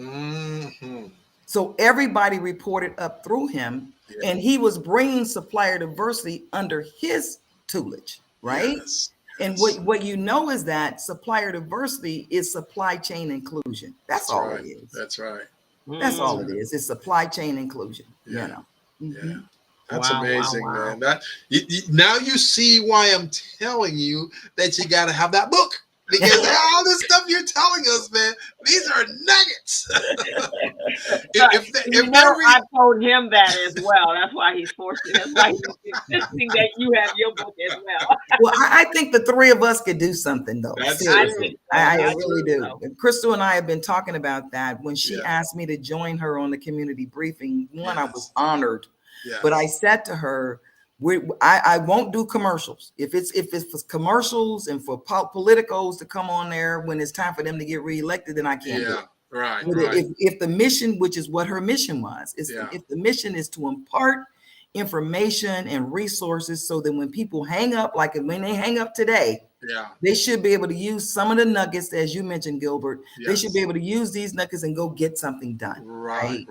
So everybody reported up through him, and he was bringing supplier diversity under his tutelage, right? Yes. And what you know is that supplier diversity is supply chain inclusion. That's all right. it is. That's right. That's all it is. It's supply chain inclusion. Yeah. Yeah. That's amazing, wow. man. That now you see why I'm telling you that you got to have that book, because all this stuff you're telling us, man, these are nuggets. I told him that as well. That's why he's forcing. That's why he's insisting that you have your book as well. Well, I think the three of us could do something though. That's Seriously. so. I really do. So. Crystal and I have been talking about that. When she Yeah. asked me to join her on the community briefing, one, I Yes. was honored. Yes. But I said to her, I won't do commercials. If it's for commercials and for politicos to come on there when it's time for them to get reelected, then I can't do it. Right. But Right. if the mission, which is what her mission was, if the mission is to impart information and resources so that when people hang up, like when they hang up today, they should be able to use some of the nuggets, as you mentioned, Gilbert. Yes. They should be able to use these nuggets and go get something done. Right.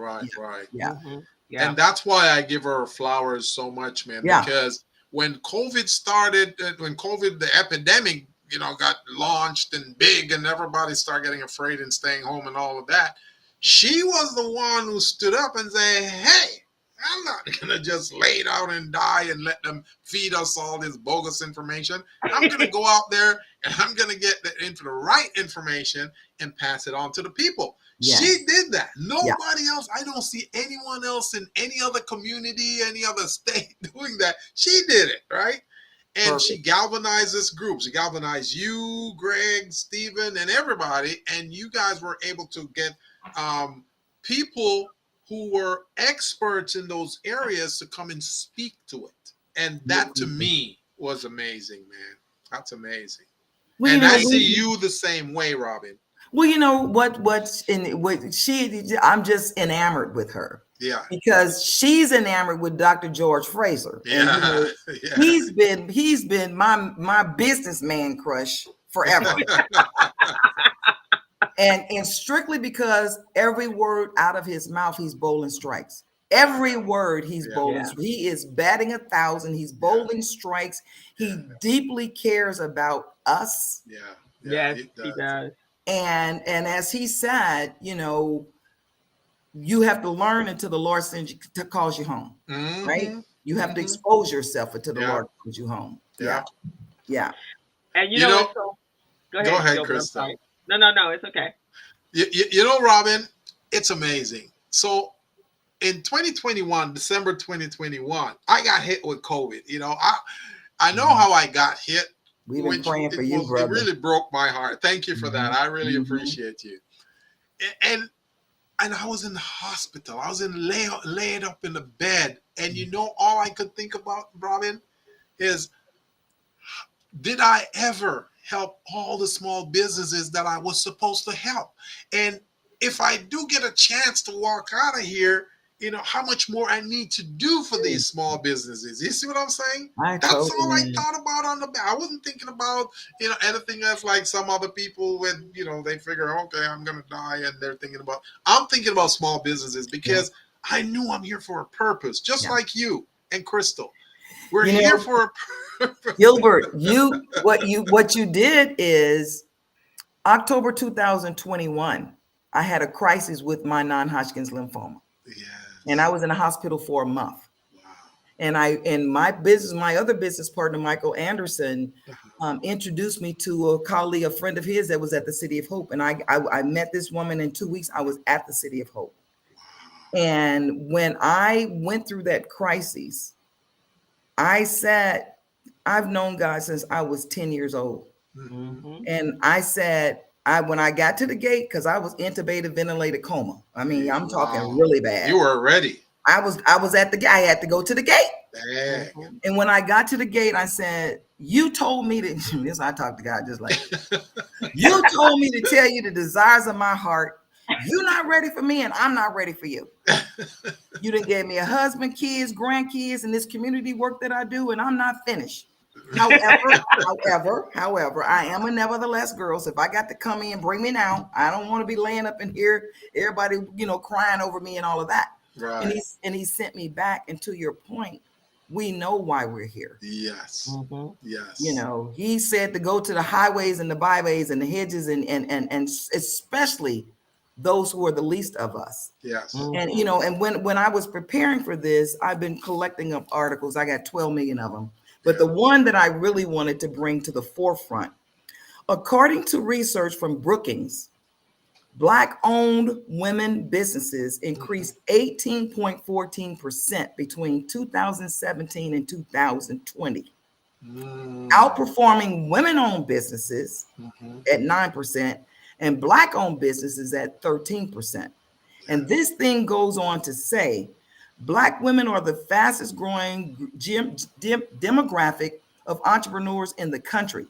Yeah. Mm-hmm. And that's why I give her flowers so much, man. Yeah. Because when COVID started, the epidemic, got launched and big, and everybody started getting afraid and staying home and all of that, she was the one who stood up and said, "Hey, I'm not gonna just lay down and die and let them feed us all this bogus information. I'm gonna go out there and I'm gonna get the right information and pass it on to the people." Yes. She did that. Nobody else. I don't see anyone else in any other community, any other state doing that. She did it, right? And perfect. She galvanized this group. She galvanized you, Greg, Stephen, and everybody. And you guys were able to get people who were experts in those areas to come and speak to it. And that to me was amazing, man. That's amazing. Well, and I see you the same way, Robin. Well, you know what I'm just enamored with her. Yeah. Because she's enamored with Dr. George Fraser. Yeah. And, he's been my businessman crush forever. and strictly because every word out of his mouth, he's bowling strikes. Every word he's bowling. Yeah. He is batting 1,000. He's bowling strikes. He deeply cares about us. Yeah. Yes, he does. And as he said, you have to learn until the Lord sends you to calls you home, right? You have to expose yourself until the Lord calls you home. Yeah. And you know so, go ahead, Crystal. No, it's okay. You know, Robin, it's amazing. So in 2021, December 2021, I got hit with COVID. I know how I got hit. We've been praying for you, brother. It really broke my heart. Thank you for that. I really appreciate you. And I was in the hospital. I was laid up in the bed. And all I could think about, Robin, is did I ever help all the small businesses that I was supposed to help? And if I do get a chance to walk out of here, how much more I need to do for these small businesses. You see what I'm saying? That's all I thought about on the back. I wasn't thinking about, anything else like some other people when, they figure, okay, I'm going to die. And they're thinking about, I'm thinking about small businesses because I knew I'm here for a purpose, just like you and Crystal. We're here for a purpose. Gilbert, what you did is October 2021, I had a crisis with my non-Hodgkin's lymphoma. Yeah. And I was in a hospital for a month. Wow. And my other business partner, Michael Anderson, introduced me to a colleague, a friend of his that was at the City of Hope. And I met this woman in 2 weeks. I was at the City of Hope. Wow. And when I went through that crisis, I said, I've known God since I was 10 years old. Mm-hmm. And I said, when I got to the gate, because I was intubated, ventilated, coma. I mean, I'm talking really bad. You were ready. I was at the gate. I had to go to the gate. Dang. And when I got to the gate, I said, you told me to, this I talk to God just like, you told me to tell you the desires of my heart. You're not ready for me and I'm not ready for you. You done gave me a husband, kids, grandkids, and this community work that I do, and I'm not finished. However, I am a nevertheless girl. So if I got to come in, bring me now. I don't want to be laying up in here, everybody, crying over me and all of that. Right. And he sent me back. And to your point, we know why we're here. Yes. Mm-hmm. Yes. He said to go to the highways and the byways and the hedges and especially those who are the least of us. Yes. And and when I was preparing for this, I've been collecting up articles. I got 12 million of them. But the one that I really wanted to bring to the forefront, according to research from Brookings, Black-owned women businesses increased 18.14% between 2017 and 2020, outperforming women-owned businesses at 9% and Black-owned businesses at 13%. And this thing goes on to say, Black women are the fastest growing demographic of entrepreneurs in the country.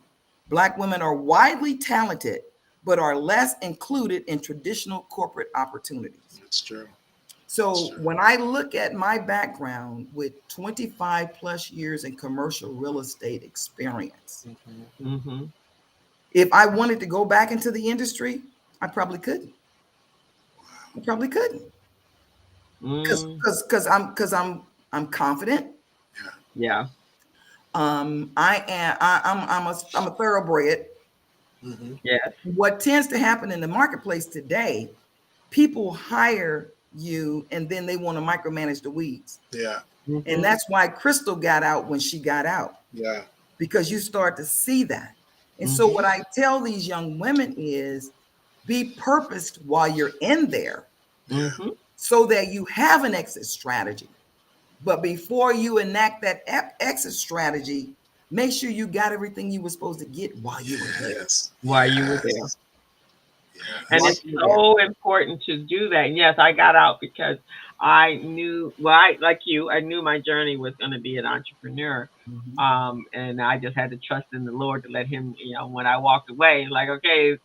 Black women are widely talented, but are less included in traditional corporate opportunities. That's true. So when I look at my background with 25 plus years in commercial real estate experience, if I wanted to go back into the industry, I probably couldn't. I probably couldn't. Because I'm confident. Yeah. I'm a thoroughbred. Yes. What tends to happen in the marketplace today, people hire you and then they want to micromanage the weeds. Yeah. And that's why Crystal got out when she got out. Yeah. Because you start to see that. And so what I tell these young women is be purposed while you're in there so that you have an exit strategy. But before you enact that exit strategy, make sure you got everything you were supposed to get while you were there. While you were there. Yeah. And it's so important to do that. And yes, I got out because I knew, like you, I knew my journey was going to be an entrepreneur. And I just had to trust in the Lord to let him, when I walked away, like, okay,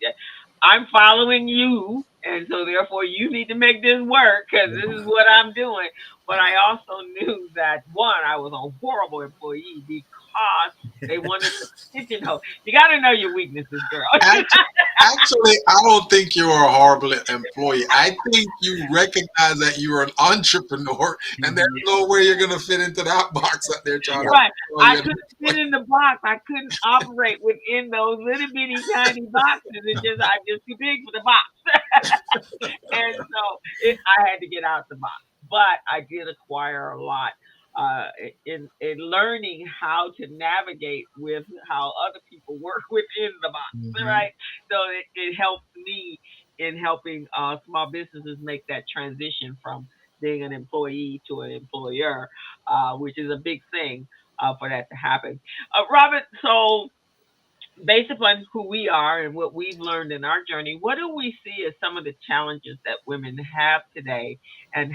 I'm following you. And so therefore you need to make this work because this is what I'm doing. But I also knew that, one, I was a horrible employee because they wanted to pigeonhole. You got to know your weaknesses, girl. Actually, I don't think you're a horrible employee. I think you recognize that you're an entrepreneur, and there's no way you're going to fit into that box that they're trying to. I couldn't fit in the box. I couldn't operate within those little bitty tiny boxes. I'm just too big for the box. And so I had to get out the box. But I did acquire a lot in learning how to navigate with how other people work within the box, right? So it helps me in helping small businesses make that transition from being an employee to an employer, which is a big thing for that to happen. Robin, so based upon who we are and what we've learned in our journey, what do we see as some of the challenges that women have today, and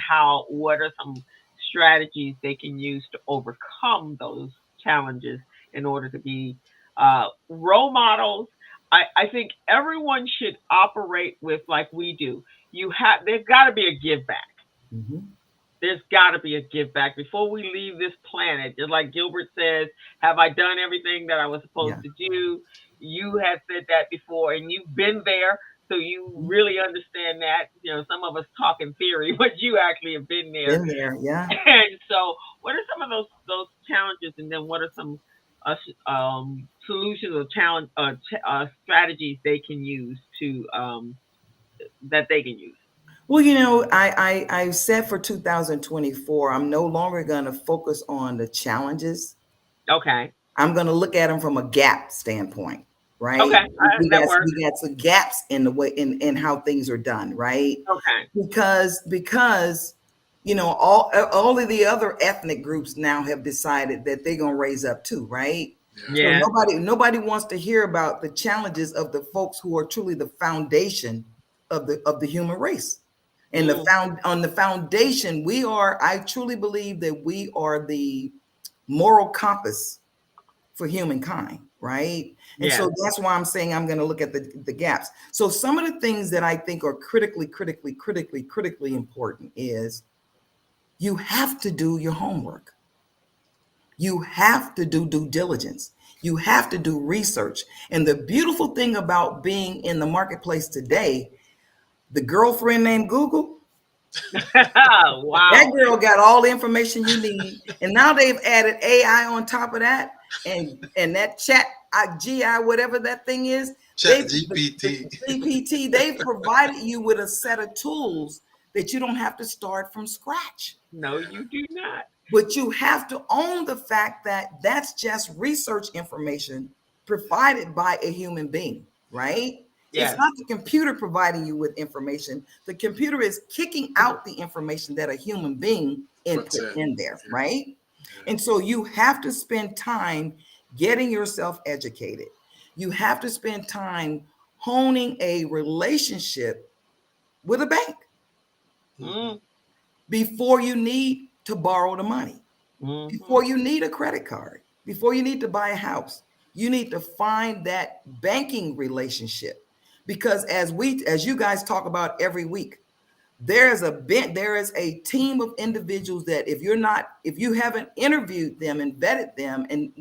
what are some strategies they can use to overcome those challenges in order to be role models? I think everyone should operate with like we do. There's got to be a give back. There's got to be a give back before we leave this planet. Just like Gilbert says, have I done everything that I was supposed to do? You have said that before, and you've been there, so you really understand that. Some of us talk in theory, but you actually have been there. And so, what are some of those challenges, and then what are some solutions or challenge strategies they can use that they can use? Well, I said for 2024, I'm no longer going to focus on the challenges. Okay. I'm going to look at them from a gap standpoint, right? Okay. We got some gaps in the way in how things are done, right? Okay. Because all of the other ethnic groups now have decided that they're going to raise up too, right? Yeah. So nobody wants to hear about the challenges of the folks who are truly the foundation of the human race. And on the foundation, I truly believe that we are the moral compass for humankind, right? And so that's why I'm saying I'm going to look at the gaps. So some of the things that I think are critically important is you have to do your homework. You have to do due diligence. You have to do research. And the beautiful thing about being in the marketplace today, the girlfriend named Google, wow, that girl got all the information you need. And now they've added AI on top of that, and that chat GI, whatever that thing is, GPT, they've provided you with a set of tools that you don't have to start from scratch. No, you do not. But you have to own the fact that that's just research information provided by a human being, right? It's Yes. not the computer providing you with information. The computer is kicking out the information that a human being input in there, right? And so you have to spend time getting yourself educated. You have to spend time honing a relationship with a bank Mm. before you need to borrow the money, before Mm-hmm. you need a credit card, before you need to buy a house. You need to find that banking relationship, because as you guys talk about every week, there is a team of individuals that if you haven't interviewed them and vetted them, and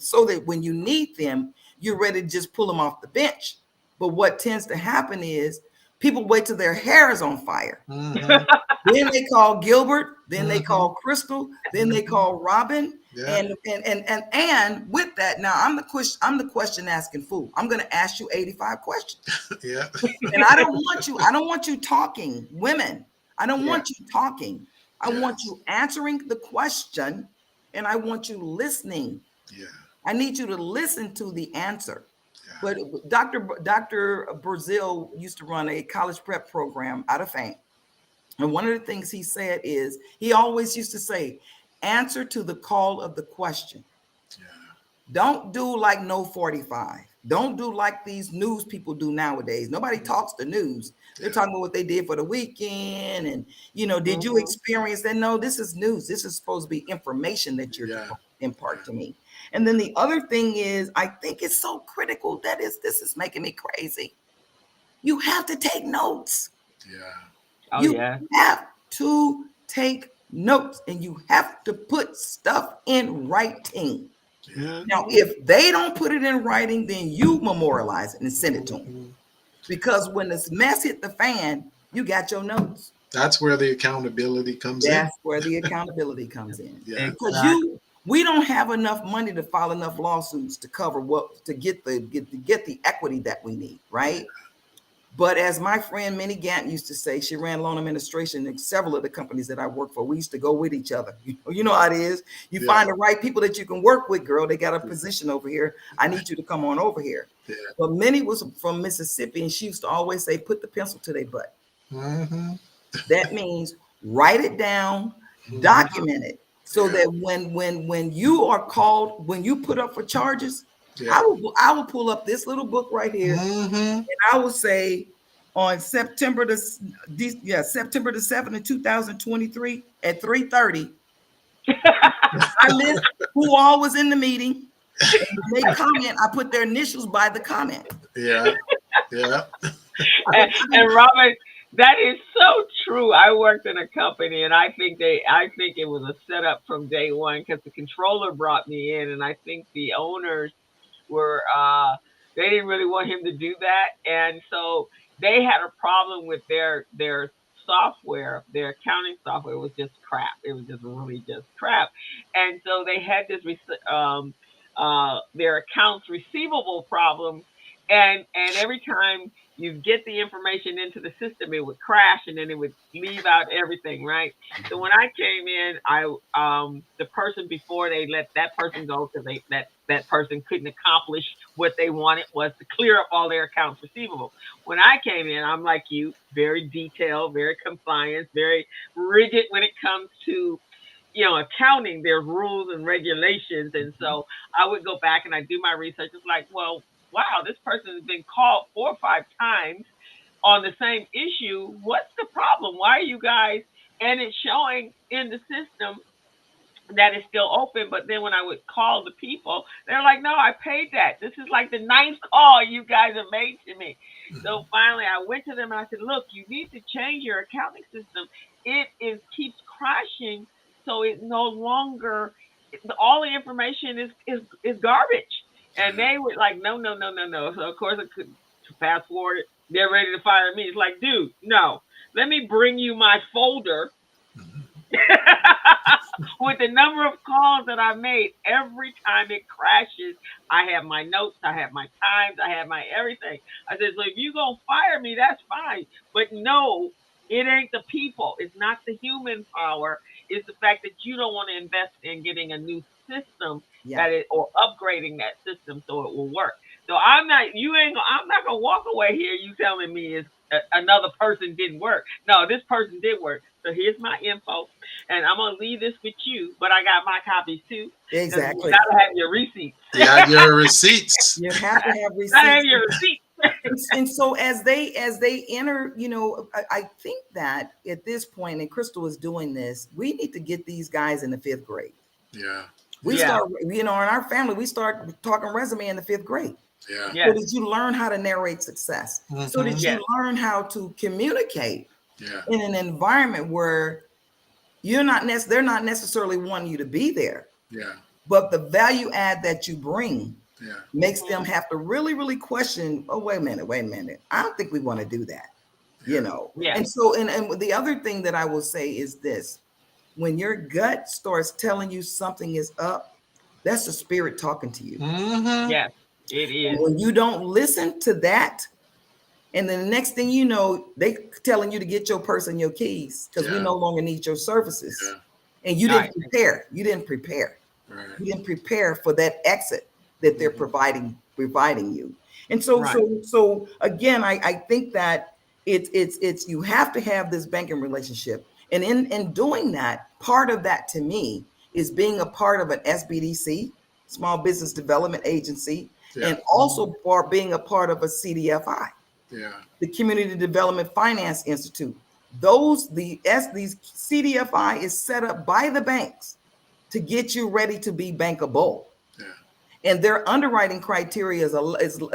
so that when you need them, you're ready to just pull them off the bench. But what tends to happen is people wait till their hair is on fire. Mm-hmm. Then they call Gilbert, then they Mm-hmm. call Crystal, then they call Robin. Yeah. And with that, now I'm the question asking fool. I'm gonna ask you 85 questions. Yeah. And I don't want you talking, women. I don't Yeah. want you talking. I want Yes. you answering the question, and I want you listening. Yeah. I need you to listen to the answer. Yeah. But Dr. Brazil used to run a college prep program out of Fame. And one of the things he said is he always used to say, answer to the call of the question. Yeah. Don't do like no 45. Don't do like these news people do nowadays. Nobody talks the news. They're talking about what they did for the weekend. And, did you experience that? No, this is news. This is supposed to be information that you're Yeah. impart to me. And then the other thing is, I think it's so critical this is making me crazy. You have to take notes. Yeah. Oh, You yeah. have to take notes, and you have to put stuff in writing. Yeah. Now, if they don't put it in writing, then you memorialize it and send it to them. Because when this mess hit the fan, you got your notes. That's where the accountability comes in. That's where the accountability comes in. Yeah. Because we don't have enough money to file enough lawsuits to cover to get the equity that we need, right? But as my friend Minnie Gant used to say, she ran loan administration in several of the companies that I work for. We used to go with each other. You know how it is. You find the right people that you can work with, girl. They got a position over here. I need you to come on over here. Yeah. But Minnie was from Mississippi, and she used to always say, put the pencil to their butt. Mm-hmm. That means write it down, document it, so that when you are called, when you put up for charges, I will pull up this little book right here, and I will say on September the 7th of 2023 at 3:30, I list who all was in the meeting. And when they comment, I put their initials by the comment. Yeah. Yeah. And Robin, that is so true. I worked in a company, and I think it was a setup from day one, because the controller brought me in, and I think the owners were they didn't really want him to do that, and so they had a problem with their software. Their accounting software was just crap. It was just really just crap, and so they had this their accounts receivable problem, and every time you get the information into the system, it would crash, and then it would leave out everything, right? So when I came in, the person before they let that person go, because that person couldn't accomplish what they wanted, was to clear up all their accounts receivable. When I came in, I'm like you, very detailed, very compliant, very rigid when it comes to accounting. There's rules and regulations, and so I would go back and I do my research. It's like, well, wow, this person has been called 4 or 5 times on the same issue. What's the problem? Why are you guys? And it's showing in the system that is still open. But then when I would call the people, they're like, no, I paid that. This is like the 9th call you guys have made to me. So finally I went to them and I said, look, you need to change your accounting system. It keeps crashing. So it no longer, all the information is garbage. And they were like, no, no, no, no, no. So of course I could fast forward. They're ready to fire me. It's like, dude, no, let me bring you my folder with the number of calls that I made. Every time it crashes, I have my notes, I have my times, I have my everything. I said, so if you gonna fire me, that's fine. But no, it ain't the people. It's not the human power. It's the fact that you don't want to invest in getting a new system or upgrading that system so it will work. So I'm not. You ain't. I'm not gonna walk away here. You telling me is another person didn't work. No, this person did work. So here's my info, and I'm gonna leave this with you. But I got my copies too, because you Exactly. gotta have your receipts. You have your receipts. You have to have Gotta have receipts. your receipts. And so as they enter, I think that at this point, and Crystal is doing this, we need to get these guys in the 5th grade. Yeah. We Yeah. start, in our family, we start talking resume in the 5th grade. Yeah. Yes. So that you learn how to narrate success. So that Yes. you learn how to communicate Yeah. in an environment where they're not necessarily wanting you to be there, Yeah. but the value add that you bring Yeah. makes them have to really, really question, oh, wait a minute. I don't think we want to do that, Yeah. And so, and the other thing that I will say is this: when your gut starts telling you something is up, that's the spirit talking to you. Mm-hmm. Yes, it is. And when you don't listen to that, and then the next thing you know, they telling you to get your purse and your keys because we Yeah. no longer need your services. Yeah. And you Right. didn't prepare. You didn't prepare. Right. You didn't prepare for that exit that they're providing you. And so, Right. so again, I think that it's you have to have this banking relationship. And in doing that, part of that to me is being a part of an SBDC, Small Business Development Agency, Yeah. and also for being a part of a CDFI, Yeah. the Community Development Finance Institute. These CDFI is set up by the banks to get you ready to be bankable. Yeah. And their underwriting criteria is a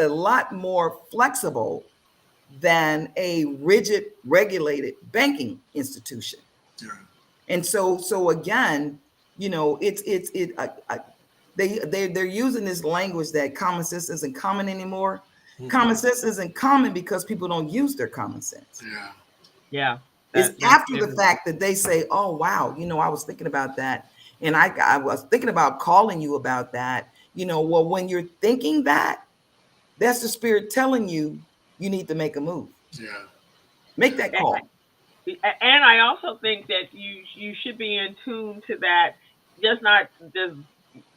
lot more flexible than a rigid regulated banking institution. Yeah. And so again, they're using this language that common sense isn't common anymore. Common sense isn't common because people don't use their common sense. Yeah. Yeah. It's after the fact that they say, oh, wow, I was thinking about that. And I was thinking about calling you about that. Well, when you're thinking that, that's the spirit telling you you need to make a move. Yeah. Make that call. And I also think that you should be in tune to that, not just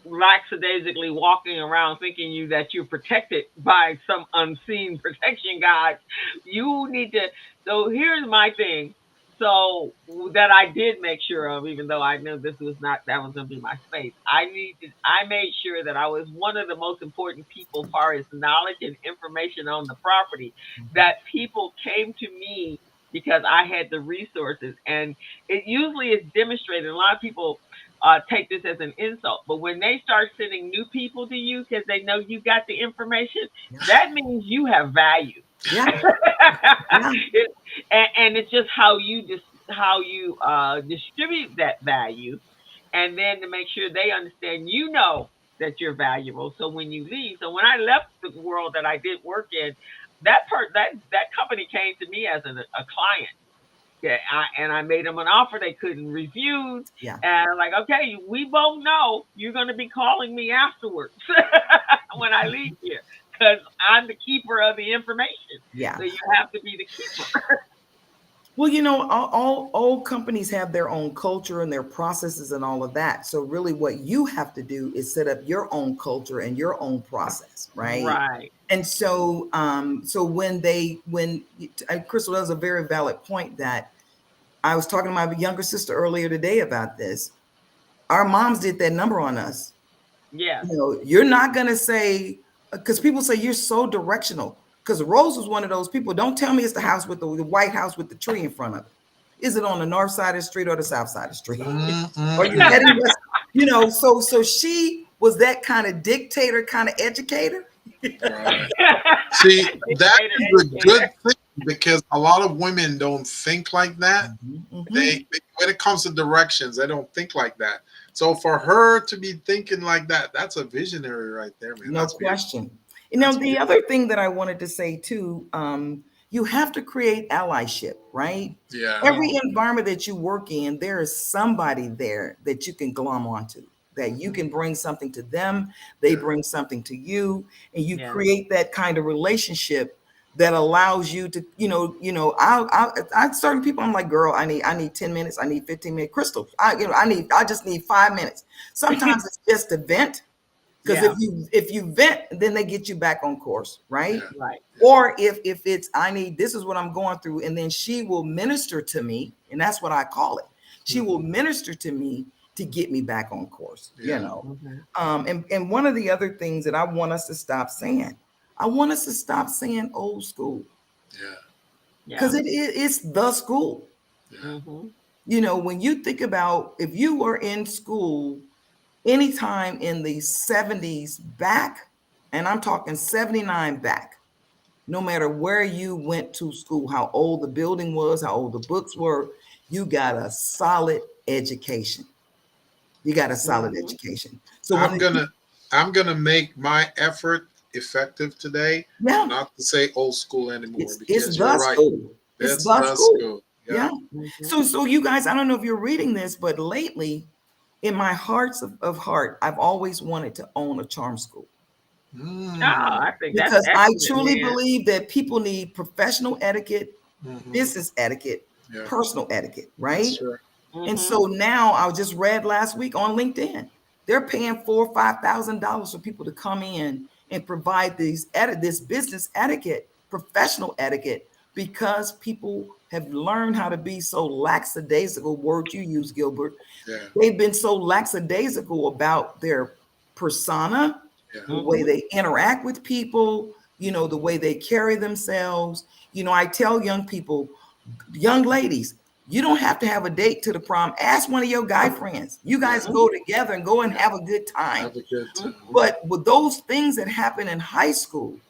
lackadaisically walking around thinking that you're protected by some unseen protection guide. You need to. So here's my thing. So that I did make sure of, even though I knew that was going to be my space. I made sure that I was one of the most important people as far as knowledge and information on the property, that people came to me because I had the resources, and it usually is demonstrated. A lot of people take this as an insult, but when they start sending new people to you because they know you got the information, that means you have value. Yeah. And it's just how you distribute that value, and then to make sure they understand that you're valuable. So when you leave, so when I left the world that I did work in, that company came to me as a client. Yeah, and I made them an offer they couldn't refuse. Yeah. And I'm like, okay, we both know you're going to be calling me afterwards when I leave here, because I'm the keeper of the information. Yeah. So you have to be the keeper. Well, all companies have their own culture and their processes and all of that. So really what you have to do is set up your own culture and your own process, right? Right. And so when Crystal, that was a very valid point that I was talking to my younger sister earlier today about this. Our moms did that number on us. Yeah. You're not going to say, because people say you're so directional. Because Rose was one of those people. Don't tell me it's the house with the white house with the tree in front of it. Is it on the north side of the street or the south side of the street? Are you heading west? So she was that kind of dictator, kind of educator. Right. See, that is a good thing, because a lot of women don't think like that. They when it comes to directions, they don't think like that. So for her to be thinking like that, that's a visionary right there, man. No question. The other thing that I wanted to say too, you have to create allyship, right? Yeah. Every environment that you work in, there is somebody there that you can glom onto, that you can bring something to them, they bring something to you, and you create that kind of relationship that allows you to, I certain people, I'm like, girl, I need 10 minutes, I need 15 minutes. Crystal, I just need 5 minutes. Sometimes it's just a vent. Because Yeah. if you vent, then they get you back on course, right? Yeah. Right. Or if it's this is what I'm going through, and then she will minister to me, and that's what I call it. She will minister to me to get me back on course, Yeah. Mhm. And one of the other things that I want us to stop saying, I want us to stop saying old school, Yeah. Yeah. because it's the school. Yeah. Mhm. When you think about if you were in school anytime in the 70s back, and I'm talking 79 back, no matter where you went to school, how old the building was, how old the books were, you got a solid education. You got a solid Mhm. education. So I'm gonna make my effort effective today, yeah, not to say old school anymore, it's because you're the right. school. It's That's the the school. school. Yeah. Yeah. Mhm. So you guys, I don't know if you're reading this, but lately, in my hearts of heart, I've always wanted to own a charm school. Oh, Mm. I think that's Because I excellent, truly man. believe that people need professional etiquette, Hmm. business etiquette, Yeah. personal etiquette, That's right? true. And Mhm. so now I just read last week on LinkedIn, they're paying $4,000 or $5,000 for people to come in and provide this business etiquette, professional etiquette, because people have learned how to be so lackadaisical, word you use, Gilbert. Yeah. They've been so lackadaisical about their persona, Yeah. the way Mhm. they interact with people, the way they carry themselves. I tell young people, young ladies, you don't have to have a date to the prom. Ask one of your guy friends. You Yeah. guys go together and go and have a good time. Have a good Mhm. time. But with those things that happen in high school,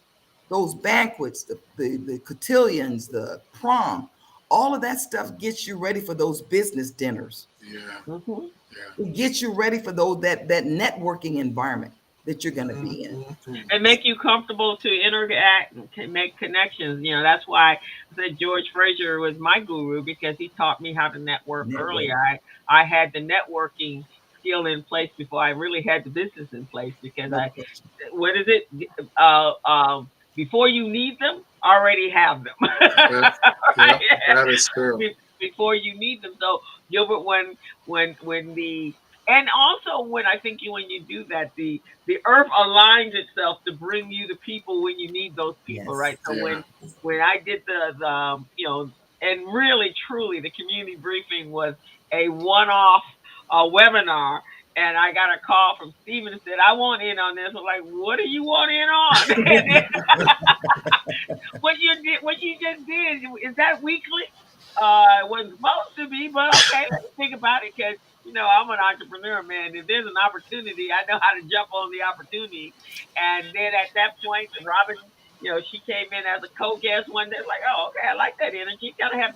those banquets, the cotillions, the prom, all of that stuff gets you ready for those business dinners. Yeah. Mhm. Yeah. It gets you ready for that networking environment that you're going to be in. Mm-hmm. And make you comfortable to interact and make connections. That's why I said George Fraser was my guru, because he taught me how to network early. Network. I had the networking skill in place before I really had the business in place, because No question. what is it? Before you need them, already have them. Yeah. Yeah. That is true. Before you need them. So Gilbert, when the and also when I think when you do that, the earth aligns itself to bring you the people when you need those people, Yes. right? So Yeah. when I did the and really truly the community briefing was a one-off webinar, and I got a call from Stephen and said, I want in on this. I'm like, what do you want in on? And then what you just did, is that weekly? It wasn't supposed to be, but okay, let me think about it, because I'm an entrepreneur, man. If there's an opportunity, I know how to jump on the opportunity. And then at that point, Robin, she came in as a co-guest one day. Like, oh, okay, I like that energy. Gotta have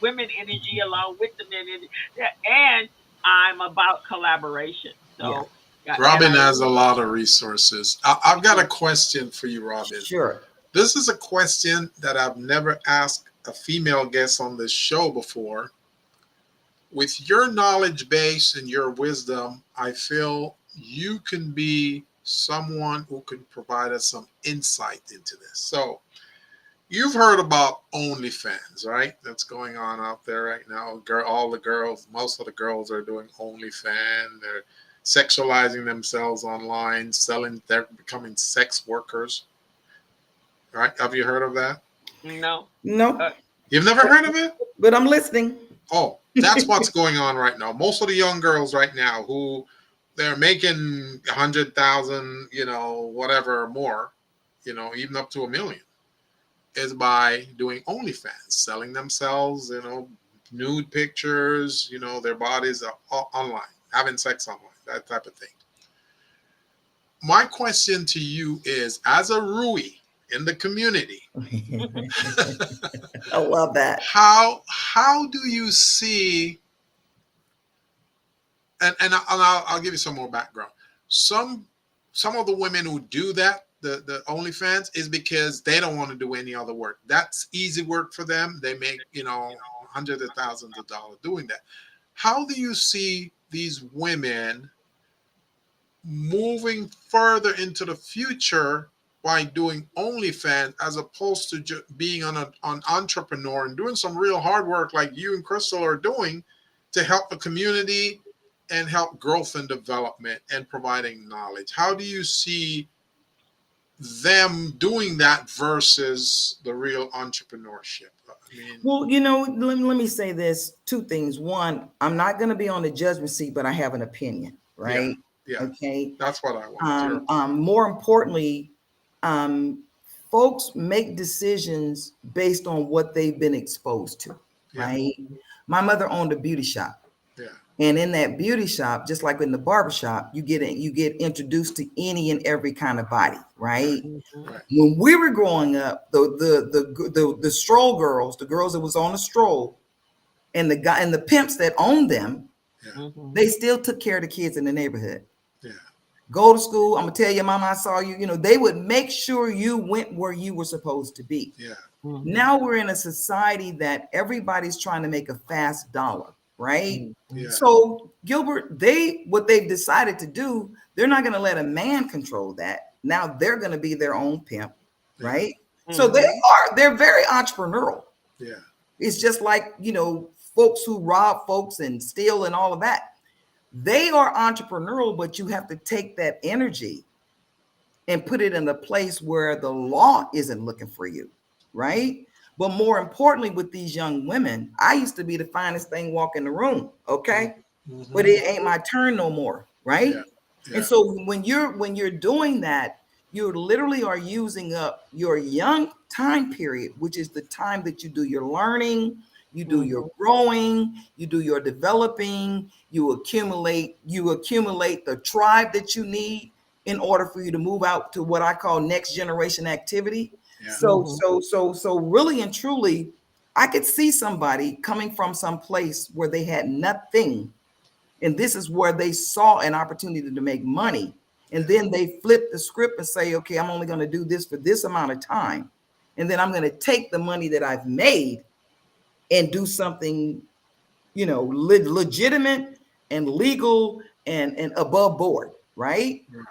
women energy along with the men energy. Yeah, and I'm about collaboration. Yeah. So, yeah, and Robin I has a lot of resources. I've got a question for you, Robin. Sure. This is a question that I've never asked a female guest on this show before. With your knowledge base and your wisdom, I feel you can be someone who can provide us some insight into this. So, you've heard about OnlyFans, right? That's going on out there right now. All the girls, most of the girls are doing OnlyFans. They're sexualizing themselves online, they're becoming sex workers, right? Have you heard of that? no. No, Uh, You've never heard of it? but I'm listening. Oh, that's what's going on right now. Most of the young girls right now who they're making 100,000, whatever more, even up to 1 million, is by doing OnlyFans, selling themselves, nude pictures, their bodies are online, having sex online, that type of thing. My question to you is, as a Rui in the community, I love that. how do you see? And I'll give you some more background. Some some of the women who do that, the OnlyFans, is because they don't want to do any other work. That's easy work for them. They make hundreds of thousands of dollars doing that. How do you see these women moving further into the future by doing OnlyFans as opposed to being an entrepreneur and doing some real hard work like you and Crystal are doing to help the community and help growth and development and providing knowledge. How do you see them doing that versus the real entrepreneurship? I mean, well, let me say this, two things. One, I'm not going to be on the judgment seat, but I have an opinion, yeah, right? yeah, Okay. that's what I want. Your opinion. More importantly, um, folks make decisions based on what they've been exposed to, Yeah, right? My mother owned a beauty shop. yeah, And in that beauty shop, just like in the barbershop, you get introduced to any and every kind of body, right, right? Mhm. right. When we were growing up, the stroll girls, the girls that was on the stroll, and the guy and the pimps that owned them, Yeah, Mhm. they still took care of the kids in the neighborhood. yeah, Go to school. I'm gonna tell your mama I saw you. They would make sure you went where you were supposed to be. yeah, Mhm. Now we're in a society that everybody's trying to make a fast dollar, right? Mhm. yeah, So Gilbert, what they've decided to do, they're not going to let a man control that. Now they're going to be their own pimp, yeah, right? So Mhm. they're very entrepreneurial. yeah, It's just like, folks who rob folks and steal and all of that. They are entrepreneurial, but you have to take that energy and put it in a place where the law isn't looking for you, right? But more importantly, with these young women, I used to be the finest thing walk in the room, okay? But mm-hmm. it ain't my turn no more, Yeah, right? And yeah, so when you're doing that, you literally are using up your young time period, which is the time that you do your learning, you do your Mhm. growing, you do your developing, you accumulate the tribe that you need in order for you to move out to what I call next generation activity. yeah, Mhm. So really and truly, I could see somebody coming from some place where they had nothing, and this is where they saw an opportunity to make money. And then they flip the script and say, okay, I'm only going to do this for this amount of time. And then I'm going to take the money that I've made and do something, legitimate and legal and above board, right? right,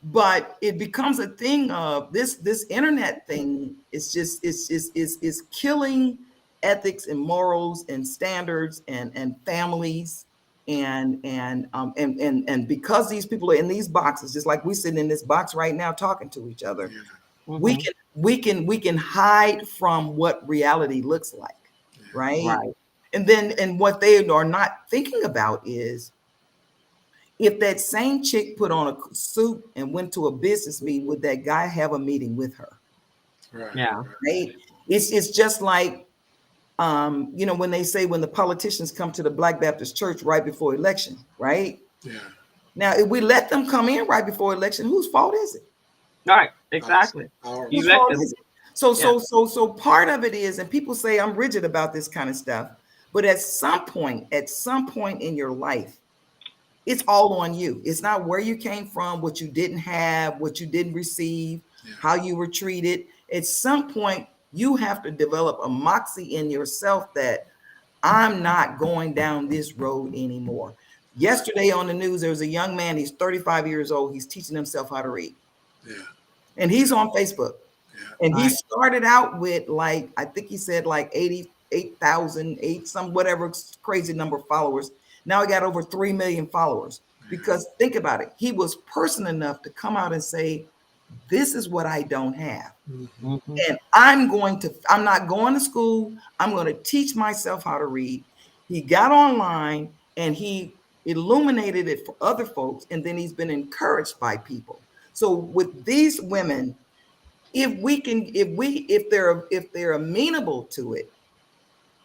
But it becomes a thing of this internet thing is killing ethics and morals and standards and families and because these people are in these boxes, just like we sitting in this box right now talking to each other, yeah, we Mhm. can we can hide from what reality looks like, yeah, right? Right. And what they are not thinking about is, if that same chick put on a suit and went to a business meeting, would that guy have a meeting with her? right, Yeah. right, Right? It's just like, when they say when the politicians come to the Black Baptist Church right before election, right? yeah. Now, if we let them come in right before election, whose fault is it? Right. That's Exactly. You Whose ours. let fault them. is it? So, Yeah. so, so, so part of it is, and people say I'm rigid about this kind of stuff, but at some point in your life, it's all on you. It's not where you came from, what you didn't have, what you didn't receive, Yeah, how you were treated. At some point, you have to develop a moxie in yourself that I'm not going down this road anymore. right, Yesterday on the news, there was a young man, he's 35 years old, he's teaching himself how to read. yeah, And he's on Facebook. yeah, And he Right. started out with, like, I think he said like 88,000, some whatever crazy number of followers. Now he got over 3 million followers. yeah, Because think about it, he was person enough to come out and say, this is what I don't have. mm-hmm. Mhm. And I'm not going to school. I'm going to teach myself how to read. He got online and he illuminated it for other folks. And then he's been encouraged by people. So with these women, if they're amenable to it,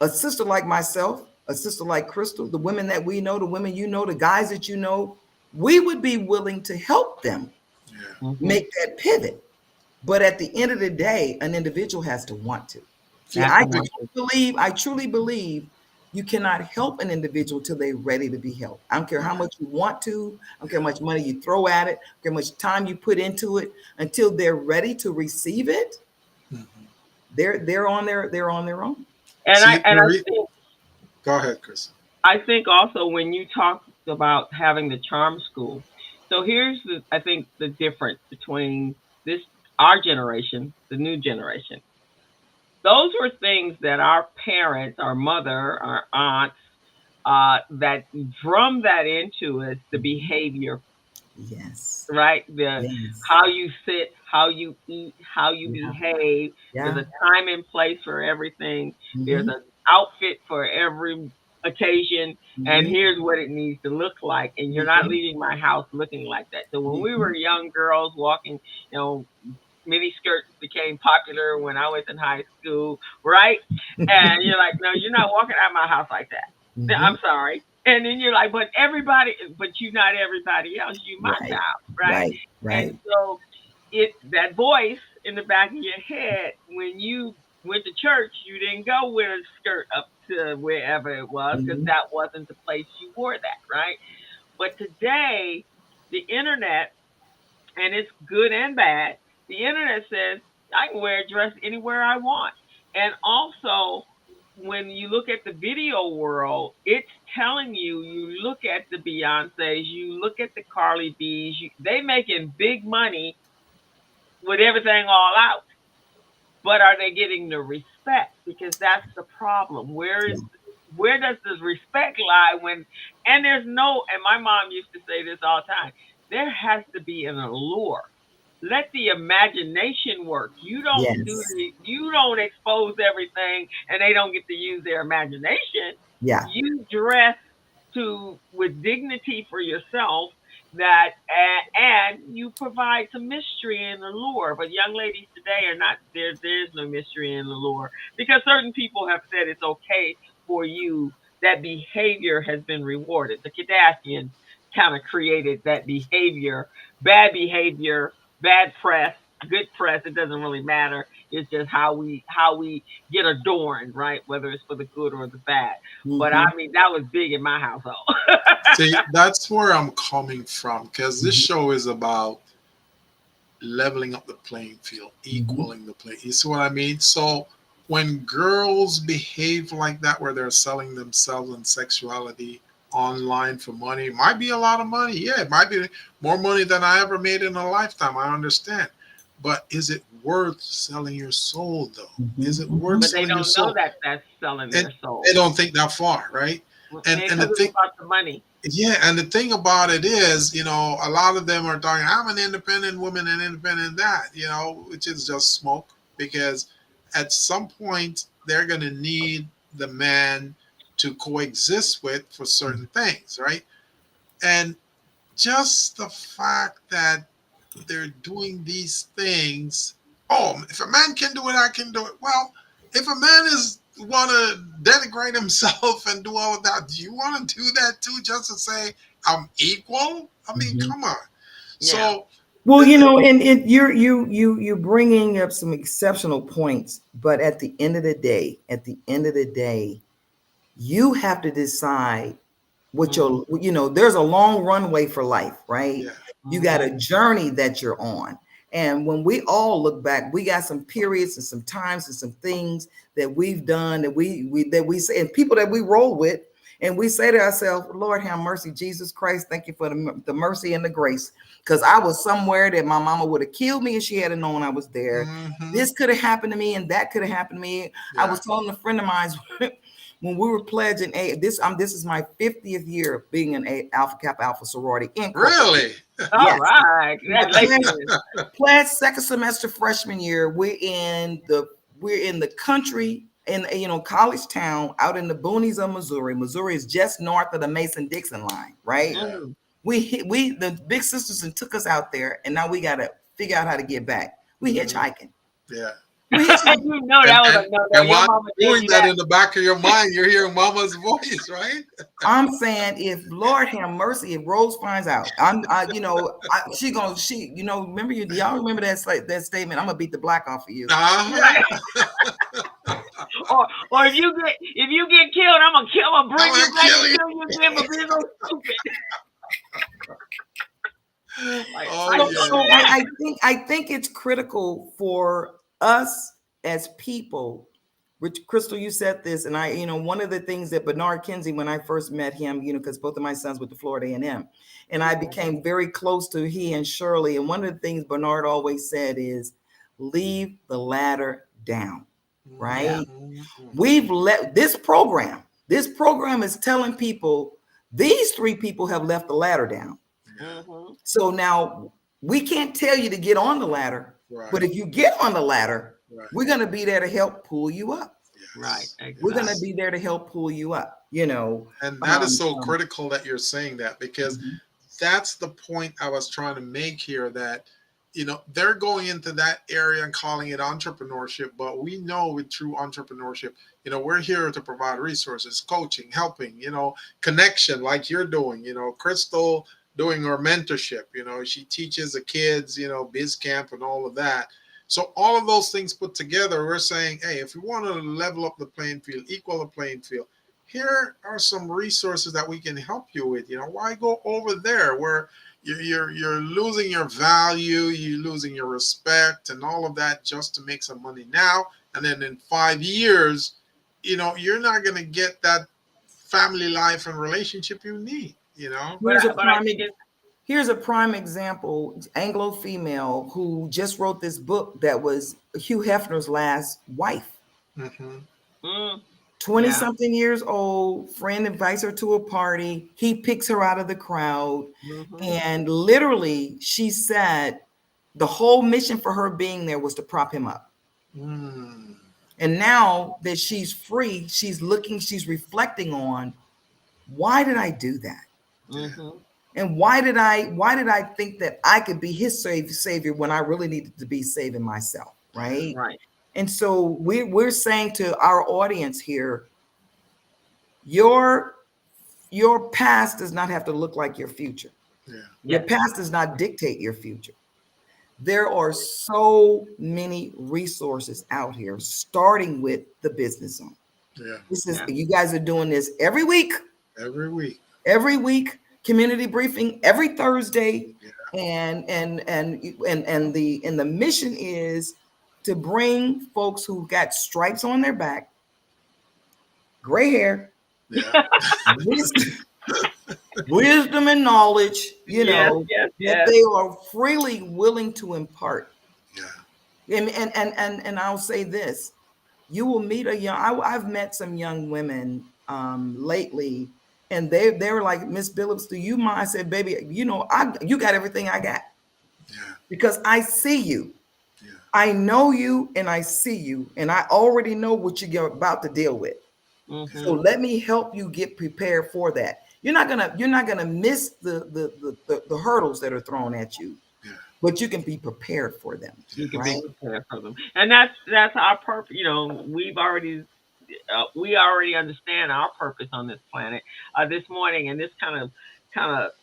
a sister like myself, a sister like Crystal, the women that we know, the women the guys that we would be willing to help them Yeah, Mhm. make that pivot. But at the end of the day, an individual has to want to. See, That's I the truly one thing. believe, I truly believe you cannot help an individual till they're ready to be helped. I don't care how right, much you want to, I don't care yeah, how much money you throw at it, I don't care how much time you put into it, until they're ready to receive it, mm-hmm. they're on their own. And I See, and I Marie, think go ahead, Chris. I think also when you talk about having the charm school, so here's I think the difference between this our generation, the new generation. Those were things that our parents, our mother, our aunts, that drum that into us, the behavior, Yes. right? The Yes. how you sit, how you eat, how you Yeah. behave. There's Yeah. a time and place for everything. There's Mm-hmm. an outfit for every occasion, and Mm-hmm. here's what it needs to look like. And you're not Mm-hmm. leaving my house looking like that. So when we Mm-hmm. were young girls walking, you know, mini skirts became popular when I was in high school, right? And you're like, no, you're not walking out of my house like that. Mm-hmm. I'm sorry. And then you're like, but you're not everybody else. You my Right. child, right? Right. And Right. so it that voice in the back of your head when you went to church, you didn't go with a skirt up to wherever it was because Mm-hmm. that wasn't the place you wore that, right? But today, the internet, and it's good and bad. The internet says I can wear a dress anywhere I want. And also, when you look at the video world, it's telling you, you look at the Beyoncés, you look at the Carly B's, they making big money with everything all out. But are they getting the respect? Because that's the problem. Yeah. Where does the respect lie when and there's no and my mom used to say this all the time, there has to be an allure. Let the imagination work. Yes. You don't expose everything and they don't get to use their imagination. Yeah. You dress to with dignity for yourself that and you provide some mystery and allure. But young ladies today are not there. There's no mystery and allure because certain people have said it's okay for you. That behavior has been rewarded. The Kardashians kind of created that behavior, bad press, good press. It doesn't really matter. It's just how we get adorned, right? Whether it's for the good or the bad. But I Mm-hmm. mean, that was big in my household. See, that's where I'm coming from because this Mm-hmm. show is about leveling up the playing field, Mm-hmm. equaling the play. You see what I mean? So when girls behave like that, where they're selling themselves and sexuality online for money, it might be a lot of money. Yeah, it might be more money than I ever made in a lifetime. I understand. But is it worth selling your soul, though? Is it worth But they selling your don't know soul? that that's selling And their soul. they don't think that far, right? And the Because it's thing, about the money. yeah, and the thing about it is, a lot of them are talking, I'm an independent woman and independent that, which is just smoke because at some point they're going to need the man to coexist with for certain things, right? And just the fact that they're doing these things, oh, if a man can do it, I can do it. Well, if a man is want to denigrate himself and do all of that, do you want to do that too just to say I'm equal? I mean, Mm-hmm. come on. Yeah. So Well, the, the, and you're bringing up some exceptional points, but at the end of the day, you have to decide what Mm-hmm. there's a long runway for life, right? yeah, You got Mm-hmm. a journey that you're on. And when we all look back, we got some periods and some times and some things that we've done that we say, and people that we roll with, and we say to ourselves, Lord have mercy, Jesus Christ, thank you for the mercy and the grace. Because I was somewhere that my mama would have killed me if she had known I was there. hmm This could have happened to me and that could have happened to me. I yeah, was telling a friend of mine when we were pledging this is my 50th year of being an Alpha Kappa Alpha sorority incorporated. really, All Yes, right. I Congratulations. pledged second semester freshman year. We're in the country in college town out in the boonies of Missouri. Missouri is just north of the Mason-Dixon line, right? yeah, Mm. The big sisters and took us out there, and now we got to figure out how to get back. We hmm hitchhiking. yeah. We hitchhiking. You know And that was and a no no. and Your while mama you're gave doing you that that. in the back of your mind, you're hearing Mama's voice, right? I'm saying, if Lord have mercy, if Rose finds out, remember y'all remember that statement? I'm gonna beat the black off of you. Right. Uh-huh. Or if you get killed, I'm gonna I'm bring you gonna back kill and you. kill you again for being so stupid. Like, Oh are So, you yeah. so serious? I think it's critical for us as people. Which Crystal, you said this, and one of the things that Bernard Kinsey, when I first met him, because both of my sons went to Florida A&M, and I became very close to he and Shirley. And one of the things Bernard always said is, leave the ladder down, Yeah. right? Mhm. We've let this program. This program is telling people these 3 people have left the ladder down. Mm-hmm. So now we can't tell you to get on the ladder, Right. but if you get on the ladder, Right. we're going to be there to help pull you up. Yes. Right. Exactly. We're going to be there to help pull you up, you know. And that is so critical that you're saying that, because that's the point I was trying to make here, that, you know, they're going into that area and calling it entrepreneurship. But we know with true entrepreneurship, you know, we're here to provide resources, coaching, helping, you know, connection like you're doing, you know, Crystal doing her mentorship, you know, she teaches the kids, you know, biz camp and all of that. So all of those things put together, we're saying, hey, if we want to level up the playing field, equal the playing field, here are some resources that we can help you with. You know, why go over there where you're losing your value, you're losing your respect and all of that just to make some money now, and then in 5 years, you know, you're not going to get that family life and relationship you need, you know. Here's a prime example, Anglo female who just wrote this book that was Hugh Hefner's last wife. 20-something years old, friend invites her to a party. He picks her out of the crowd. And literally, she said the whole mission for her being there was to prop him up. And now that she's free, she's reflecting on, why did I do that? And why did I think that I could be his savior when I really needed to be saving myself, right? Right. And so we're saying to our audience here, your past does not have to look like your future. Your past does not dictate your future. There are so many resources out here, starting with the Business Zone. You guys are doing this every week. Every week, community briefing every Thursday. And the mission is to bring folks who got stripes on their back, gray hair, wisdom and knowledge, you know, that they are freely willing to impart. And I'll say this, you will meet I've met some young women lately, and they were like, Miss Billups, do you mind? I said, baby, you know, you got everything I got. Because I see you. I know you and I see you, and I already know what you're about to deal with. So let me help you get prepared for that. You're not gonna miss the hurdles that are thrown at you, but you can be prepared for them. You can be prepared for them, and that's our purpose. You know, we already understand our purpose on this planet. This morning, and this kind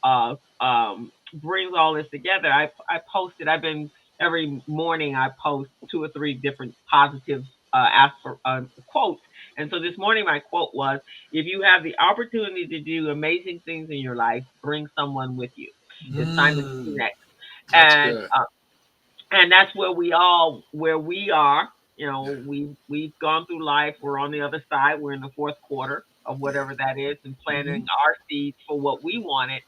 of brings all this together. I posted. Every morning I post 2 or 3 different positive quotes. And so this morning my quote was, if you have the opportunity to do amazing things in your life, bring someone with you. It's Simon Sinek. And that's where we are. You know, we've gone through life. We're on the other side. We're in the 4th quarter of whatever that is, and planting our seeds for what we wanted.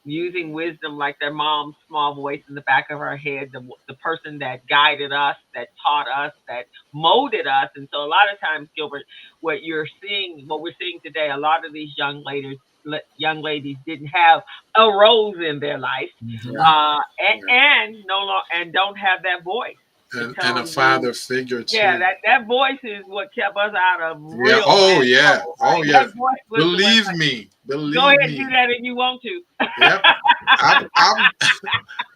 Using wisdom like their mom's small voice in the back of her head, the person that guided us, that taught us, that molded us. And so a lot of times, Gilbert, what we're seeing today, a lot of these young ladies didn't have a rose in their life, and don't have that voice. And a father figure too. Yeah, that voice is what kept us out of real. Believe me. Go ahead and do that if you want to. Yep.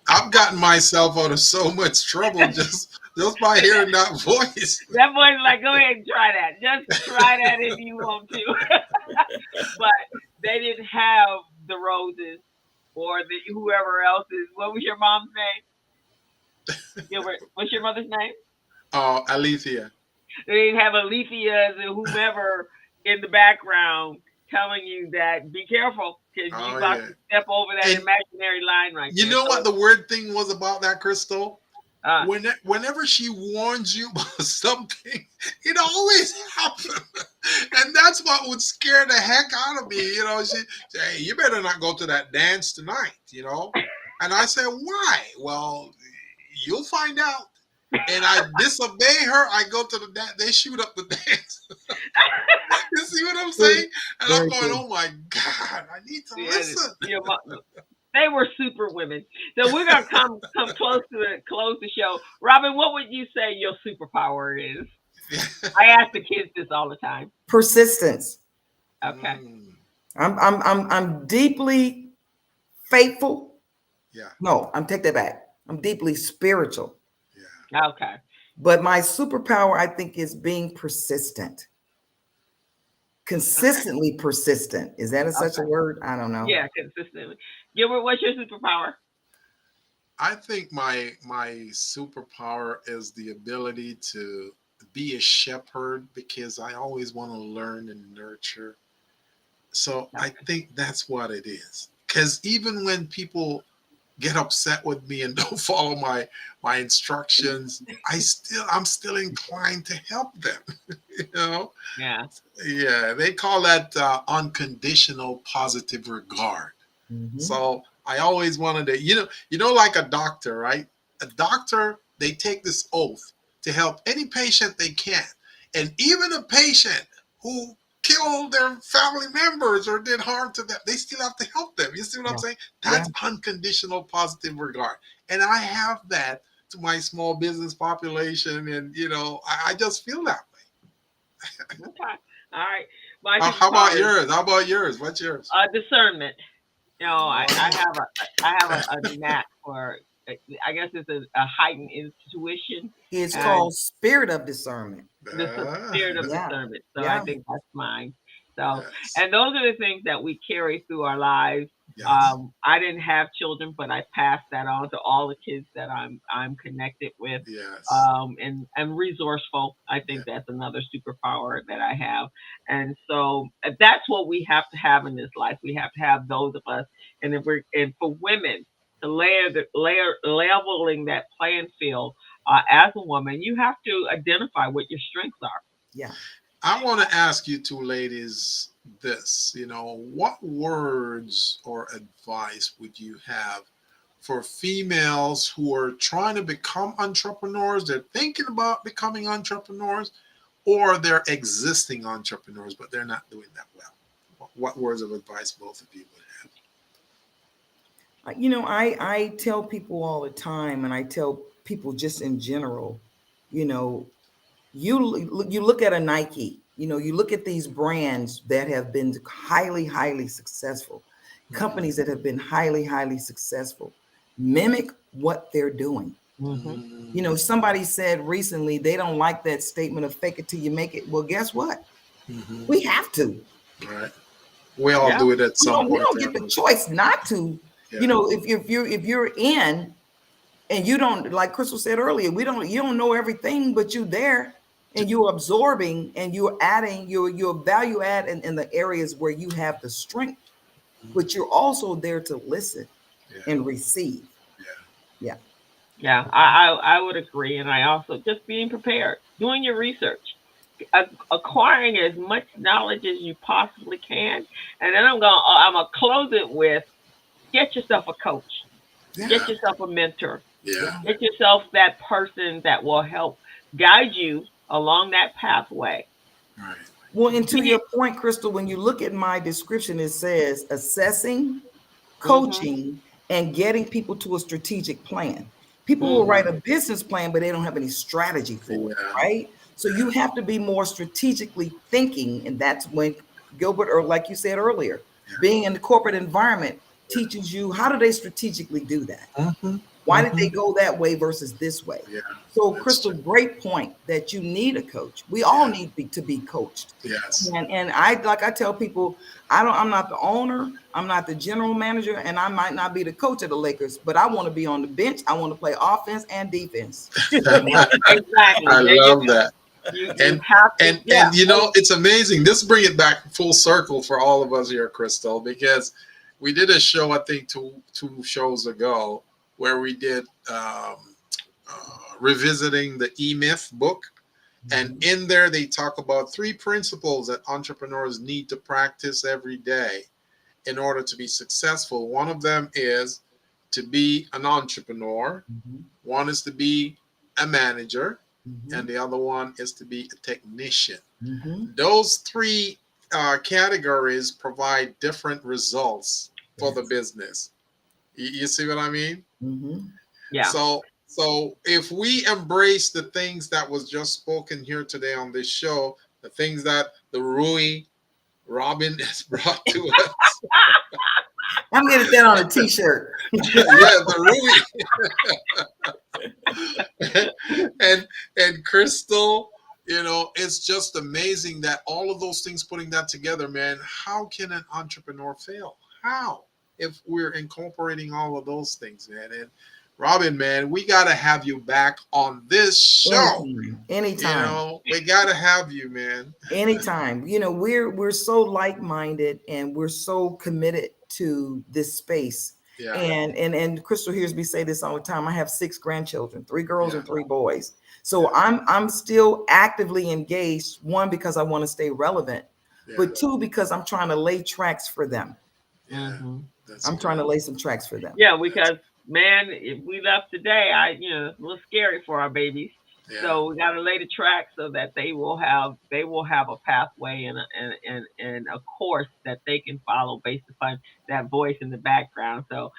I've gotten myself out of so much trouble just by hearing that voice. That voice is like, go ahead and try that. Just try that if you want to. But they didn't have the roses or whoever else is. What was your mom's name? Gilbert, what's your mother's name? Alethea. They didn't have Aletheas and whomever in the background telling you that be careful because you're about to step over that imaginary line right there. You know what the weird thing was about that, Crystal? Whenever she warns you about something, it always happens. And that's what would scare the heck out of me. You know, she say, hey, you better not go to that dance tonight, you know? And I said, why? Well, you'll find out. and I disobey her, I go to the dance. They shoot up the dance. You see what I'm saying? And I'm Very going, good. oh my God, I need to Yeah, listen. they were super women. So we're gonna come close to close the show. Robin, what would you say your superpower is? I ask the kids this all the time. Persistence. Okay. Mm, I'm deeply faithful. yeah, No, I'm take that back. I'm deeply spiritual. yeah. Okay. But my superpower, I think, is being persistent. Okay. Consistently persistent. Is that such a Okay. word? I don't know. Yeah, consistently. Gilbert, what's your superpower? I think my superpower is the ability to be a shepherd because I always want to learn and nurture. So I Okay. think that's what it is. Because even when people get upset with me and don't follow my instructions, I'm still inclined to help them. You know, Yeah. yeah, they call that unconditional positive regard. Mhm. So I always wanted to, like a doctor, right? A doctor, they take this oath to help any patient they can. And even a patient who killed their family members or did harm to them, they still have to help them. You see what I'm Yeah. saying? Yeah. That's unconditional positive regard. And I have that to my small business population. And, I just feel that Okay. All right. My way. How about superpower is yours? How about yours? What's yours? discernment. I Oh. have a knack for. I guess it's a heightened intuition It's and called spirit of discernment. the spirit of Yeah. discernment. So I Yeah. think that's mine. So, Yes. and those are the things that we carry through our lives. Yes. I didn't have children, but I passed that on to all the kids that I'm connected with. Yes. And resourceful. I Yeah. think that's another superpower that I have. And so that's what we have to have in this life. We have to have those of us. And if we're and for women to leveling that playing field as a woman, you have to identify what your strengths are. Yeah. I want to ask you two ladies this. What words or advice would you have for females who are trying to become entrepreneurs? They're thinking about becoming entrepreneurs, or they're existing entrepreneurs, but they're not doing that well. What words of advice both of you would have? I tell people all the time, and I tell people just in general, you know, you look at a Nike, you look at these brands that have been highly successful, Mm-hmm. companies that have been highly successful, mimic what they're doing. Hmm. Somebody said recently they don't like that statement of fake it till you make it. Well, guess what? Mm-hmm. We have to. Right. We all Yeah. do it at We some don't, we point don't or get the another. choice not to. Yeah. If you're in and you don't, like Crystal said earlier, you don't know everything, but you're there and you're absorbing and you're adding your value add in the areas where you have the strength, but you're also there to listen Yeah. and receive. Yeah. Yeah. Yeah, I would agree, and I also just being prepared, doing your research, acquiring as much knowledge as you possibly can, and then I'm gonna close it with get yourself a coach, get Yeah. yourself a mentor, Yeah. Yeah. get yourself that person that will help guide you along that pathway. Right. Well, and to your Be point, Crystal, when you look at my description, it says assessing, mm-hmm, coaching, and getting people to a strategic plan. People will write mm-hmm, a business plan, but they don't have any strategy for it, Yeah. right? So you have to be more strategically thinking, and that's when Gilbert, or like you said earlier, Yeah. being in the corporate environment teaches you how do they strategically do that? Mm-hmm. Why did Mm-hmm. they go that way versus this way? Yeah. So, That's Crystal, true. great point that you need a coach. We all Yeah. need to be coached. Yes. And I tell people, I'm not the owner, I'm not the general manager, and I might not be the coach of the Lakers, but I want to be on the bench. I want to play offense and defense. yeah, exactly. I There you love go. that. You And have to, and yeah. and it's amazing. This bring it back full circle for all of us here, Crystal, because we did a show, I think two shows ago, where we did revisiting the E-Myth book. And Mhm. in there, they talk about three principles that entrepreneurs need to practice every day in order to be successful. One of them is to be an entrepreneur. Mhm. One is to be a manager, Mm-hmm. and the other one is to be a technician. Mm-hmm. Those three categories provide different results for the Yes. business. You see what I mean? Mm-hmm. Yeah. So if we embrace the things that was just spoken here today on this show, the things that the Rui Robin has brought to us, I'm gonna get that on a t-shirt. yeah, the Rui and Crystal, it's just amazing that all of those things putting that together, man. How can an entrepreneur fail? How? If we're incorporating all of those things, man. And Robin, man, we got to have you back on this show. Anytime. We got to have you, man. Anytime. We're so like-minded and we're so committed to this space. Yeah. And Crystal hears me say this all the time. I have 6 grandchildren, 3 girls Yeah. and 3 boys. So I'm still actively engaged, one, because I want to stay relevant, Yeah. but 2, because I'm trying to lay tracks for them. Yeah. Mm-hmm. I'm trying to lay some tracks for them. Yeah, because man, if we left today, a little scary for our babies. Yeah. So we got to lay the track so that they will have a pathway and a course that they can follow based upon that voice in the background. So,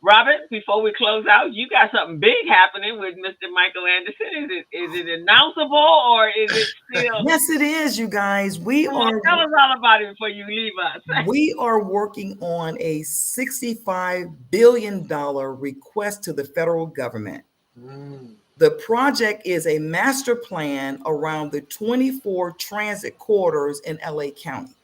Robert, before we close out, you got something big happening with Mr. Michael Anderson. Is it announceable or is it still? Yes, it is, you guys. Tell us all about it before you leave us. We are working on a $65 billion request to the federal government. Mm. The project is a master plan around the 24 transit corridors in LA County.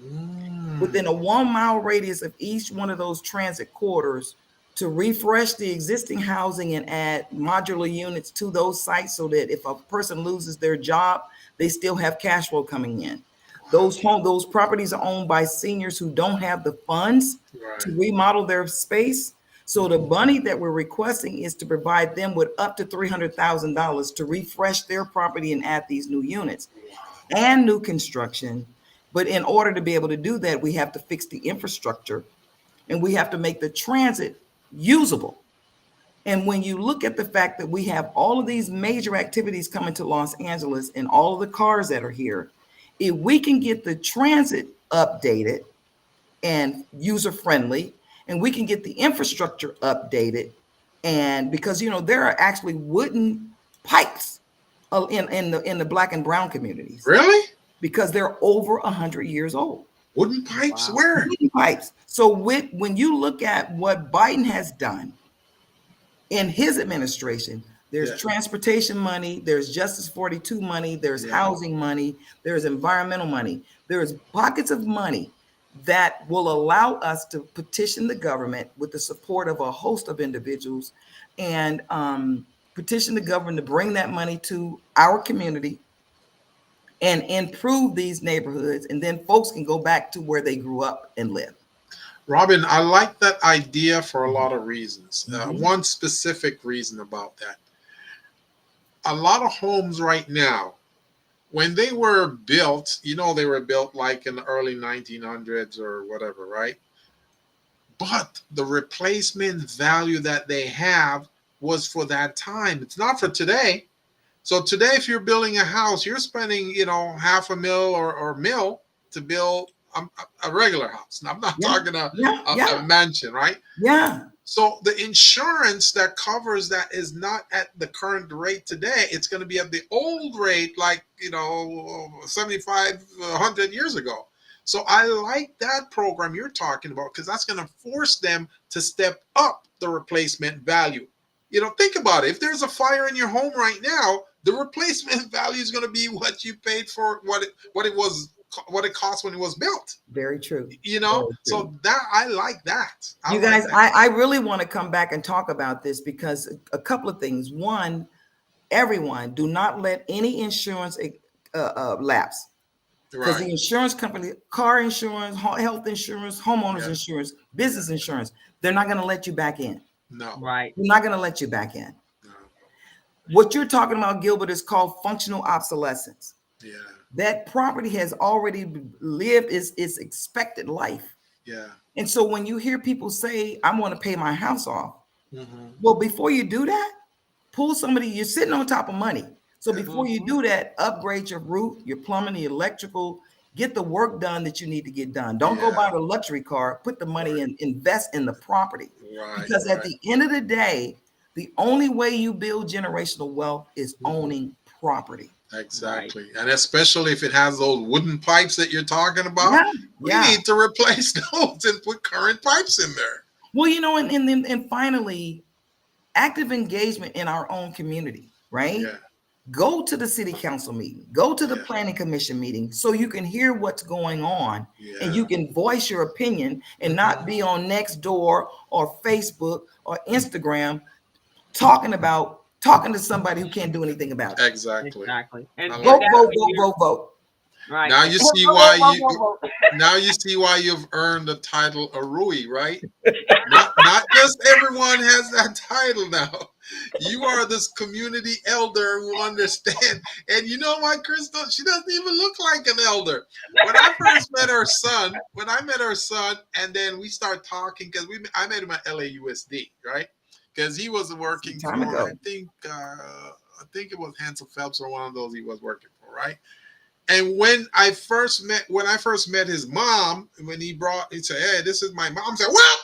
Mm. Within a 1-mile radius of each one of those transit corridors, to refresh the existing housing and add modular units to those sites so that if a person loses their job, they still have cash flow coming in. Those properties are owned by seniors who don't have the funds to remodel their space. So the money that we're requesting is to provide them with up to $300,000 to refresh their property and add these new units and new construction. But in order to be able to do that, we have to fix the infrastructure and we have to make the transit usable. And when you look at the fact that we have all of these major activities coming to Los Angeles and all of the cars that are here, if we can get the transit updated and user friendly, and we can get the infrastructure updated, and because there are actually wooden pipes in the Black and brown communities. Really? Because they're over 100 years old. Wooden pipes? Wow. Where? Wooden pipes. So when you look at what Biden has done in his administration, there's transportation money, there's Justice 42 money, there's housing money, there's environmental money, there's pockets of money that will allow us to petition the government with the support of a host of individuals and petition the government to bring that money to our community and improve these neighborhoods, and then folks can go back to where they grew up and live. Robin, I like that idea for a lot of reasons. Mhm. One specific reason about that. A lot of homes right now, when they were built, they were built like in the early 1900s or whatever, right? But the replacement value that they have was for that time. It's not for today. So today, if you're building a house, you're spending, $500,000 or $1 to build a regular house. Now, I'm not talking a mansion, right? Yeah. So the insurance that covers that is not at the current rate today. It's going to be at the old rate, like, 75, 100 years ago. So I like that program you're talking about because that's going to force them to step up the replacement value. Think about it. If there's a fire in your home right now, the replacement value is going to be what you paid for what it cost when it was built. Very true. So that I like that. You guys, I really want to come back and talk about this because a couple of things. One, everyone, do not let any insurance lapse. Because the insurance company, car insurance, health insurance, homeowners insurance, business insurance, they're not going to let you back in. No. Right. They're not going to let you back in. No. What you're talking about, Gilbert, is called functional obsolescence. Yeah. That property has already lived its expected life. Yeah. And so when you hear people say, I want to pay my house off, well, before you do that, pull somebody, you're sitting on top of money. So Yeah. before you do that, upgrade your roof, your plumbing, the electrical, get the work done that you need to get done. Don't go buy the luxury car, put the money in, invest in the property. Because at the end of the day, the only way you build generational wealth is owning property. Exactly. Right. And especially if it has those wooden pipes that you're talking about, we need to replace those and put current pipes in there. Well, you know, and finally, active engagement in our own community, right? Yeah. Go to the city council meeting, go to the planning commission meeting so you can hear what's going on and you can voice your opinion and not be on Nextdoor or Facebook or Instagram talking to somebody who can't do anything about it. Exactly. And vote. Right. Now you see why you've earned the title Arui, right? not just everyone has that title now. You are this community elder who understands. And you know what, Crystal? She doesn't even look like an elder. When I first met her son, and then we start talking, because I met him at LAUSD, right? Because he was working for, I think it was Hansel Phelps or one of those he was working for, right? And when I first met his mom, when he said, "Hey, this is my mom," I said, "Well,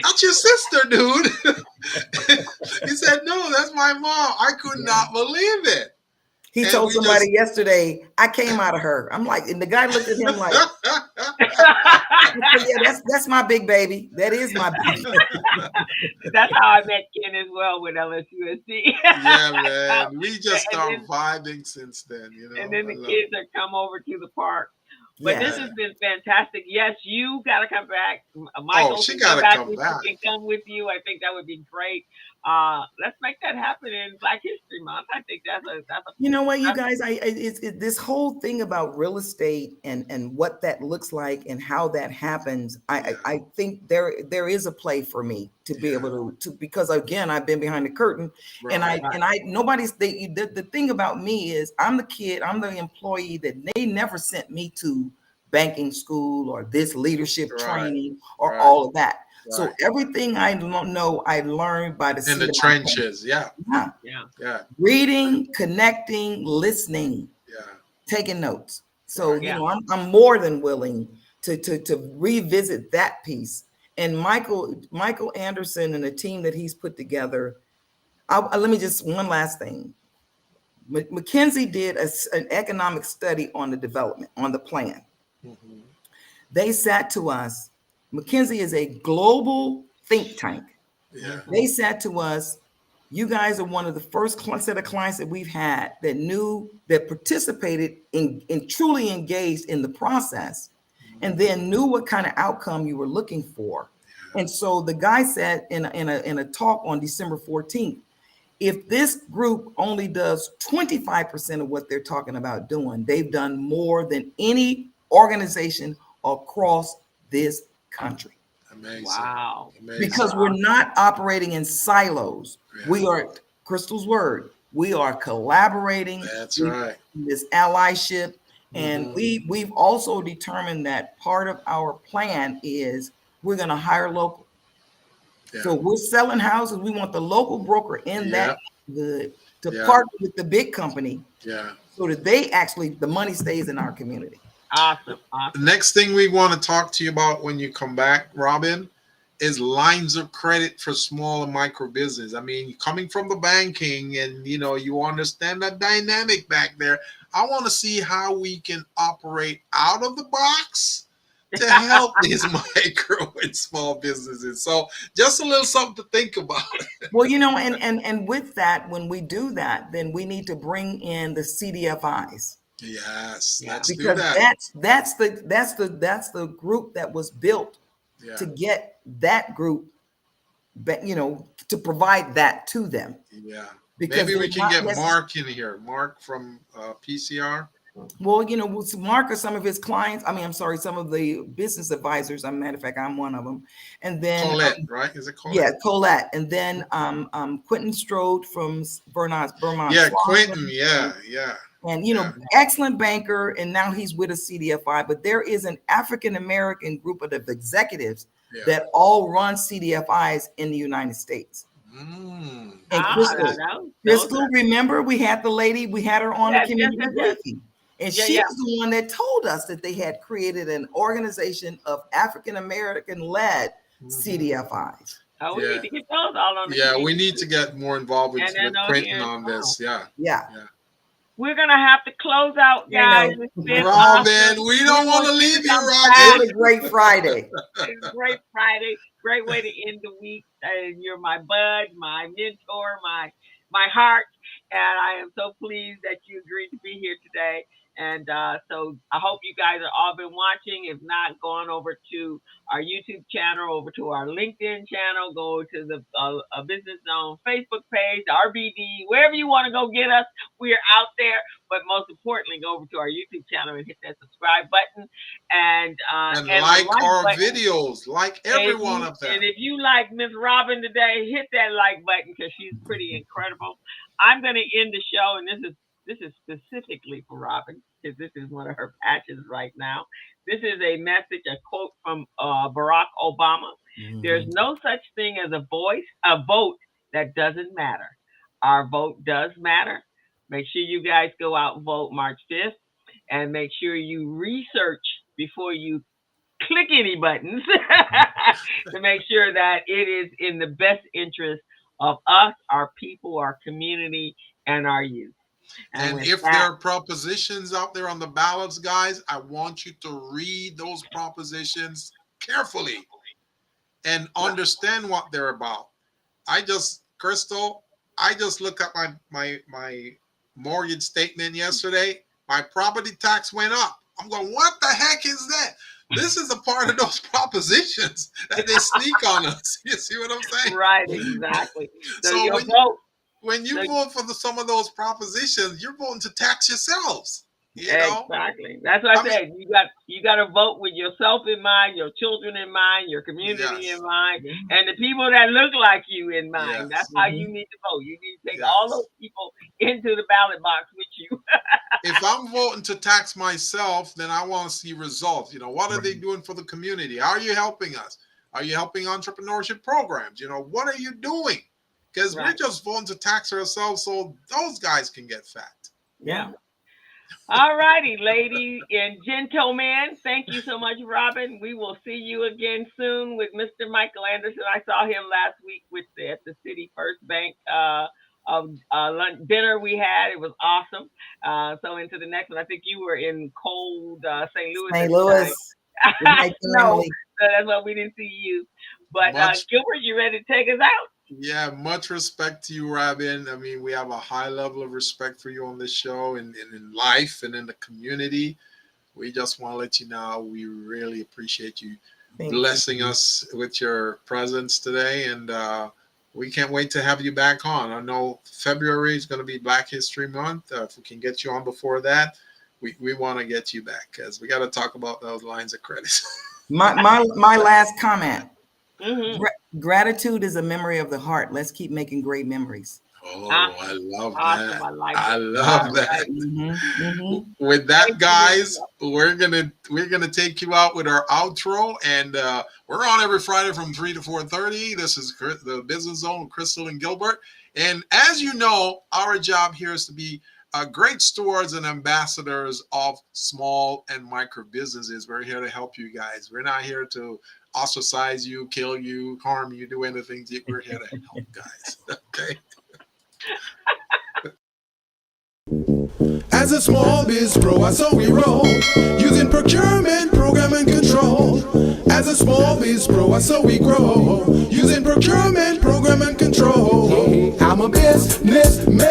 that's your sister, dude." He said, "No, that's my mom." I could not believe it. He told somebody yesterday, "I came out of her." I'm like, and the guy looked at him like, "Yeah, that's my big baby. That is my baby." That's how I met Ken as well with LSUSD. Yeah, man. We just started vibing since then, you know. And then the kids have come over to the park. But this has been fantastic. Yes, you got to come back. Michael, she got to come back. Can come with you. I think that would be great. Let's make that happen in Black History Month. I think that's a. You know what, you guys? It's this whole thing about real estate and what that looks like and how that happens. I think there is a play for me to be able to because again I've been behind the curtain and nobody's the thing about me is I'm the employee that they never sent me to banking school or this leadership training or all of that. So everything I don't know, I learned by the trenches. Yeah. Reading, connecting, listening, taking notes. So you know, I'm more than willing to revisit that piece. And Michael Anderson and the team that he's put together. Let me just one last thing. McKinsey did an economic study on the development, on the plan. Mm-hmm. They sat to us. McKinsey is a global think tank. Yeah. They said to us, "You guys are one of the first set of clients that we've had that participated in truly engaged in the process, and then knew what kind of outcome you were looking for." And so the guy said in a talk on December 14th, if this group only does 25% of what they're talking about doing, they've done more than any organization across this country. Amazing. Wow. Amazing. Because we're not operating in silos. Yeah. We are, Crystal's word, we are collaborating. That's right. This allyship. And we've also determined that part of our plan is we're going to hire local. Yeah. So we're selling houses. We want the local broker in that good to partner with the big company. Yeah. So that the money stays in our community. Awesome. The next thing we want to talk to you about when you come back, Robin, is lines of credit for small and micro business. I mean, coming from the banking and, you know, you understand that dynamic back there. I want to see how we can operate out of the box to help these micro and small businesses. So just a little something to think about. Well, you know, and with that, when we do that, then we need to bring in the CDFIs. Yes, let's because do that. That's the group that was built to get that group, you know, to provide that to them. Yeah, because maybe we can get Mark in here. Mark from PCR. Well, you know, Mark or some of his clients. I mean, I'm sorry, some of the business advisors. As a matter of fact, I'm one of them. And then Colette, right? Is it Colette? Yeah, Colette. And then Quentin Strode from Vermont. Yeah, Quentin. Yeah. And, you know, excellent banker. And now he's with a CDFI. But there is an African-American group of executives that all run CDFIs in the United States. Mm. And Crystal, remember we had the lady, we had her on the community briefing. And she's the one that told us that they had created an organization of African-American led CDFIs. Oh, we need to get those all on the community. We need to get more involved with Quentin on this. Yeah. We're going to have to close out, guys. Robin, we don't want to leave you, Robin. It's a great Friday. It's a great Friday. Great way to end the week. And you're my bud, my mentor, my heart. And I am so pleased that you agreed to be here today. And so I hope you guys have all been watching. If not, go on over to our YouTube channel, over to our LinkedIn channel, go to the Business Zone Facebook page, RBD, wherever you want to go get us. We are out there. But most importantly, go over to our YouTube channel and hit that subscribe button. And like our videos, like every one of them. And if you like Miss Robin today, hit that like button because she's pretty incredible. I'm going to end the show, and this is specifically for Robin, because this is one of her passions right now. This is a message, a quote from Barack Obama. Mm-hmm. There's no such thing as a vote that doesn't matter. Our vote does matter. Make sure you guys go out and vote March 5th, and make sure you research before you click any buttons to make sure that it is in the best interest of us, our people, our community, and our youth. And if there are propositions out there on the ballots, guys, I want you to read those propositions carefully and understand what they're about. Crystal, I just looked at my mortgage statement yesterday. My property tax went up. I'm going, what the heck is that? This is a part of those propositions that they sneak on us. You see what I'm saying? Right, exactly. So when you vote for some of those propositions, you're voting to tax yourselves. You know? Exactly. That's what I said. You got to vote with yourself in mind, your children in mind, your community in mind, and the people that look like you in mind. That's how you need to vote. You need to take all those people into the ballot box with you. If I'm voting to tax myself, then I want to see results. What are they doing for the community? How are you helping us? Are you helping entrepreneurship programs? What are you doing? Because we're just voting to tax ourselves so those guys can get fat. Yeah. All righty, ladies and gentlemen. Thank you so much, Robin. We will see you again soon with Mr. Michael Anderson. I saw him last week at the City First Bank lunch dinner we had. It was awesome. So into the next one. I think you were in cold St. Louis. St. Louis. No, so that's why we didn't see you. But Gilbert, you ready to take us out? Yeah, much respect to you, Robin. I mean, we have a high level of respect for you on this show and in life and in the community. We just want to let you know we really appreciate you blessing us with your presence today. And we can't wait to have you back on. I know February is going to be Black History Month. If we can get you on before that, we want to get you back because we got to talk about those lines of credit. my last comment. Mm-hmm. Gratitude is a memory of the heart. Let's keep making great memories. Oh, I love that. I love that. Mm-hmm. Mm-hmm. With that, guys, we're gonna take you out with our outro, and we're on every Friday from 3 to 4:30. This is the Business Zone with Crystal and Gilbert. And as you know, our job here is to be great stewards and ambassadors of small and micro businesses. We're here to help you guys. We're not here to ostracize you, kill you, harm you, do anything. We're here to help, guys. Okay. As a small biz pro, so we roll, using procurement, program, and control. As a small biz pro, so we grow, using procurement, program, and control. I'm a businessman.